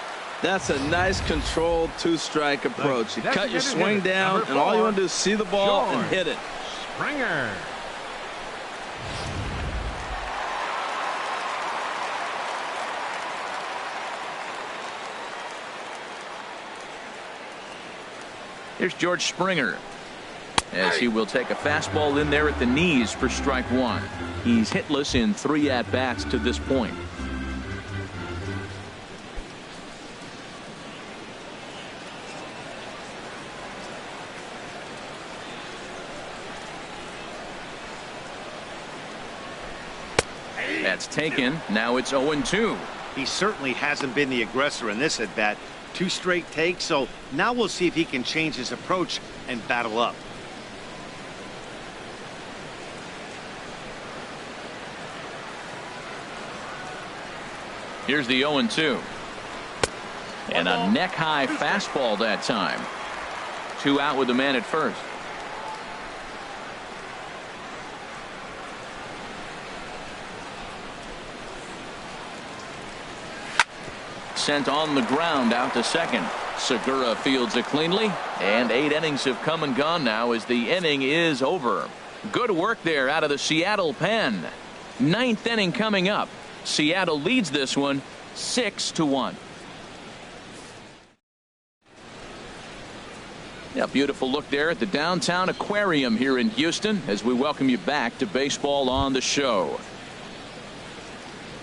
That's a nice controlled 2-strike approach. You cut your swing down, and all you want to do is see the ball and hit it. Springer. Here's George Springer, as he will take a fastball in there at the knees for strike 1. He's hitless in 3 at-bats to this point. That's taken. Now it's 0-2. He certainly hasn't been the aggressor in this at-bat. 2 straight takes, so now we'll see if he can change his approach and battle up. Here's the 0-2. And a neck-high fastball that time. 2 out with the man at first. Sent on the ground out to second. Segura fields it cleanly, and 8 innings have come and gone now as the inning is over. Good work there out of the Seattle pen. 9th inning coming up. Seattle leads this one 6-1. Yeah, beautiful look there at the downtown aquarium here in Houston as we welcome you back to Baseball on the Show.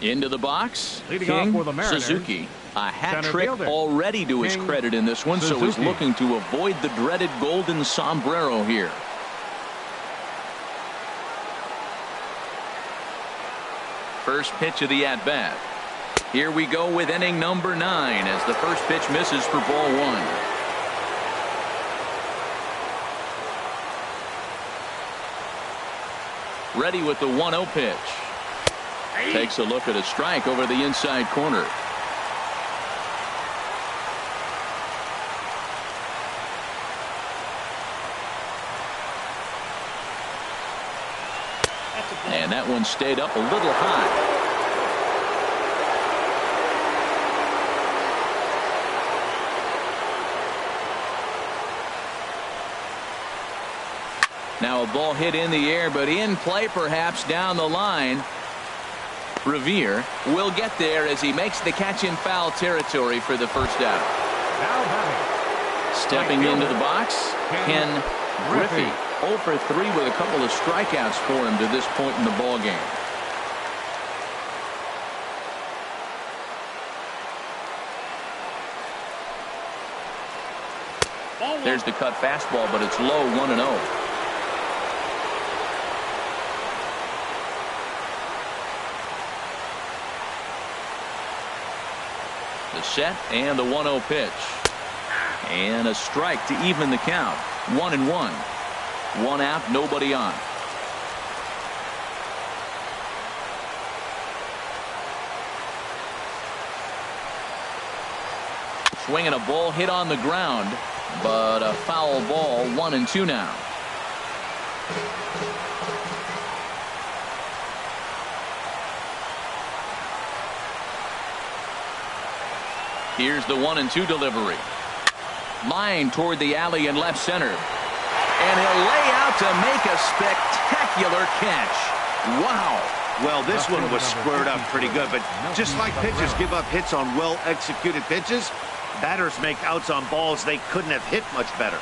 Into the box, Leading off for the King Mariners, Suzuki. A hat center trick fielder, already to his King credit in this one, so he's Suzuki. looking to avoid the dreaded golden sombrero here. First pitch of the at-bat. Here we go with inning number 9 as the first pitch misses for ball 1. Ready with the 1-0 pitch. Takes a look at a strike over the inside corner. And that one stayed up a little high. Now a ball hit in the air, but in play perhaps down the line. Revere will get there as he makes the catch in foul territory for the first out. Now batting. Stepping into the box, Ken Griffey. 0 for 3 with a couple of strikeouts for him to this point in the ball game. There's the cut fastball, but it's low, 1-0. The set and the 1-0 pitch. And a strike to even the count. 1-1. 1 out, nobody on. Swinging a ball hit on the ground, but a foul ball. 1-2 now. Here's the 1-2 delivery. Line toward the alley in left center. And he'll lay out to make a spectacular catch. Wow. Well, this one was squared up pretty good, but just like pitchers give up hits on well-executed pitches, batters make outs on balls they couldn't have hit much better.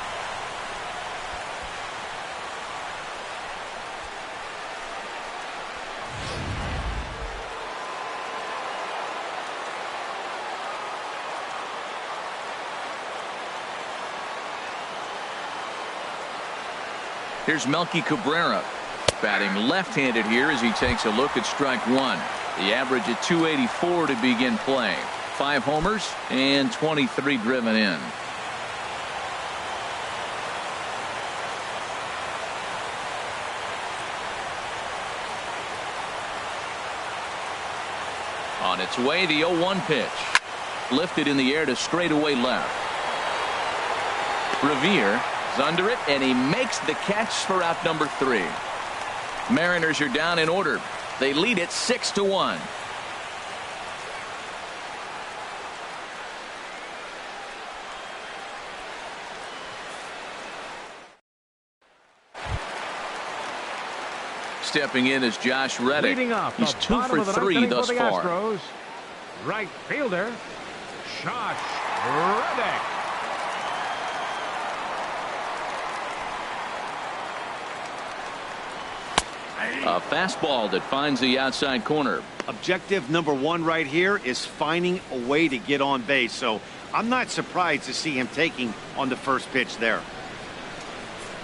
Here's Melky Cabrera batting left-handed here as he takes a look at strike one. The average at 284 to begin play. 5 homers and 23 driven in. On its way, the 0-1 pitch. Lifted in the air to straightaway left. Revere is under it, and he makes the catch for out number 3. Mariners are down in order. They lead it 6-1. Stepping in is Josh Reddick. He's 2 for 3 thus far. Astros, right fielder, Josh Reddick. A fastball that finds the outside corner. Objective number 1 right here is finding a way to get on base. So I'm not surprised to see him taking on the first pitch there.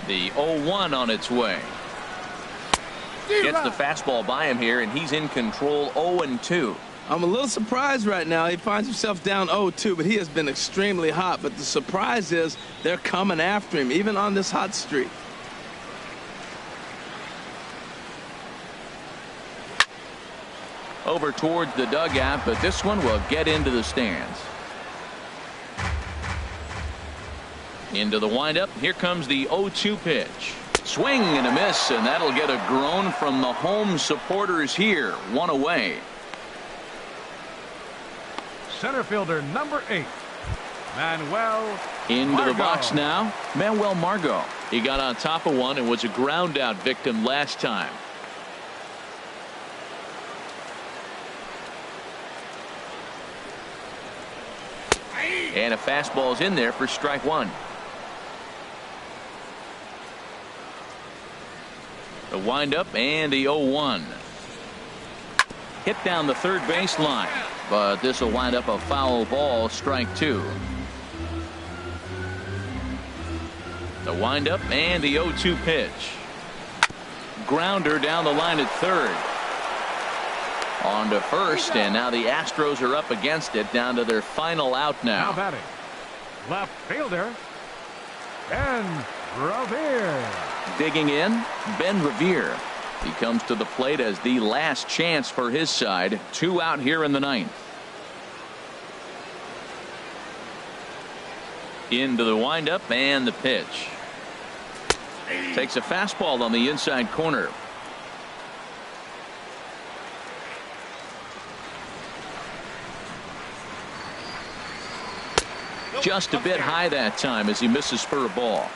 The 0-1 on its way. Gets the fastball by him here, and he's in control. 0-2. I'm a little surprised right now. He finds himself down 0-2, but he has been extremely hot. But the surprise is they're coming after him, even on this hot streak. Over towards the dugout, but this one will get into the stands. Into the windup. Here comes the 0-2 pitch. Swing and a miss, and that'll get a groan from the home supporters here. 1 away. Center fielder number 8, Manuel Into the box Margot. now, Manuel Margot. He got on top of one and was a ground out victim last time. And a fastball's in there for strike 1. The windup and the 0-1. Hit down the third baseline, but this will wind up a foul ball. Strike 2. The windup and the 0-2 pitch. Grounder down the line at third. On to first, and now the Astros are up against it, down to their final out Now now. batting, left fielder, Ben Revere. Digging in, Ben Revere. He comes to the plate as the last chance for his side. 2 out here in the 9th. Into the windup and the pitch. Takes a fastball on the inside corner. Just a bit high that time as he misses for a ball.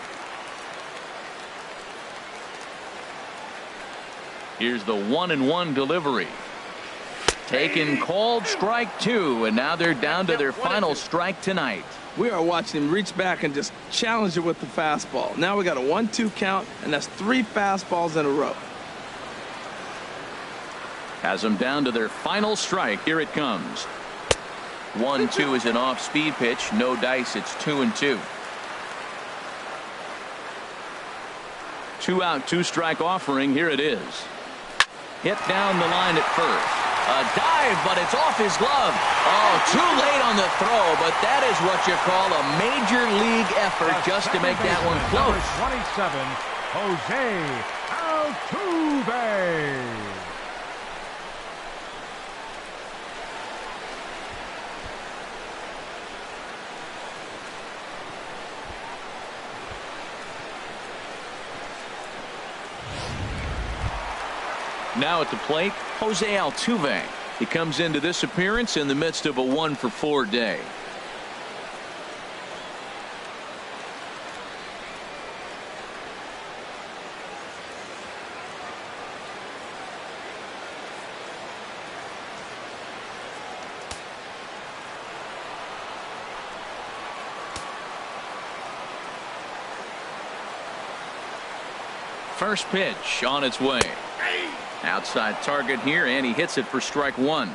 Here's the 1-1 delivery. Taken, called, strike 2, and now they're down to their final strike tonight. We are watching him reach back and just challenge it with the fastball. Now we got a 1-2 count, and that's 3 fastballs in a row. Has them down to their final strike. Here it comes. 1-2 is an off-speed pitch. No dice. It's 2-2. 2 out, 2 strike offering. Here it is. Hit down the line at first. A dive, but it's off his glove. Oh, too late on the throw, but that is what you call a major league effort just to make that one close. Number 27, Jose Altuve. Now at the plate, Jose Altuve. He comes into this appearance in the midst of a 1-for-4 day. First pitch on its way. Outside target here, and he hits it for strike 1.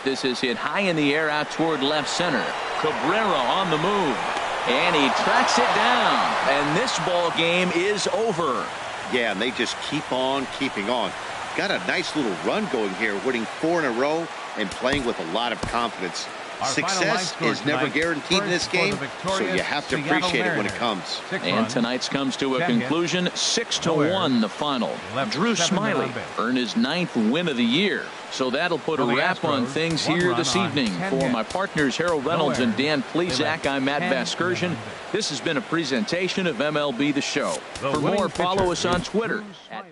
This is hit high in the air out toward left center. Cabrera on the move. And he tracks it down. And this ball game is over. Yeah, and they just keep on keeping on. Got a nice little run going here, winning 4 in a row and playing with a lot of confidence. Success is never guaranteed in this game, so you have to appreciate it when it comes. And tonight's comes to a conclusion. 6-1 the final. Drew Smyly earned his 9th win of the year. So that'll put a wrap on things here this evening. For my partners Harold Reynolds and Dan Plesac, I'm Matt Vasgersian. This has been a presentation of MLB The Show. For more, follow us on Twitter at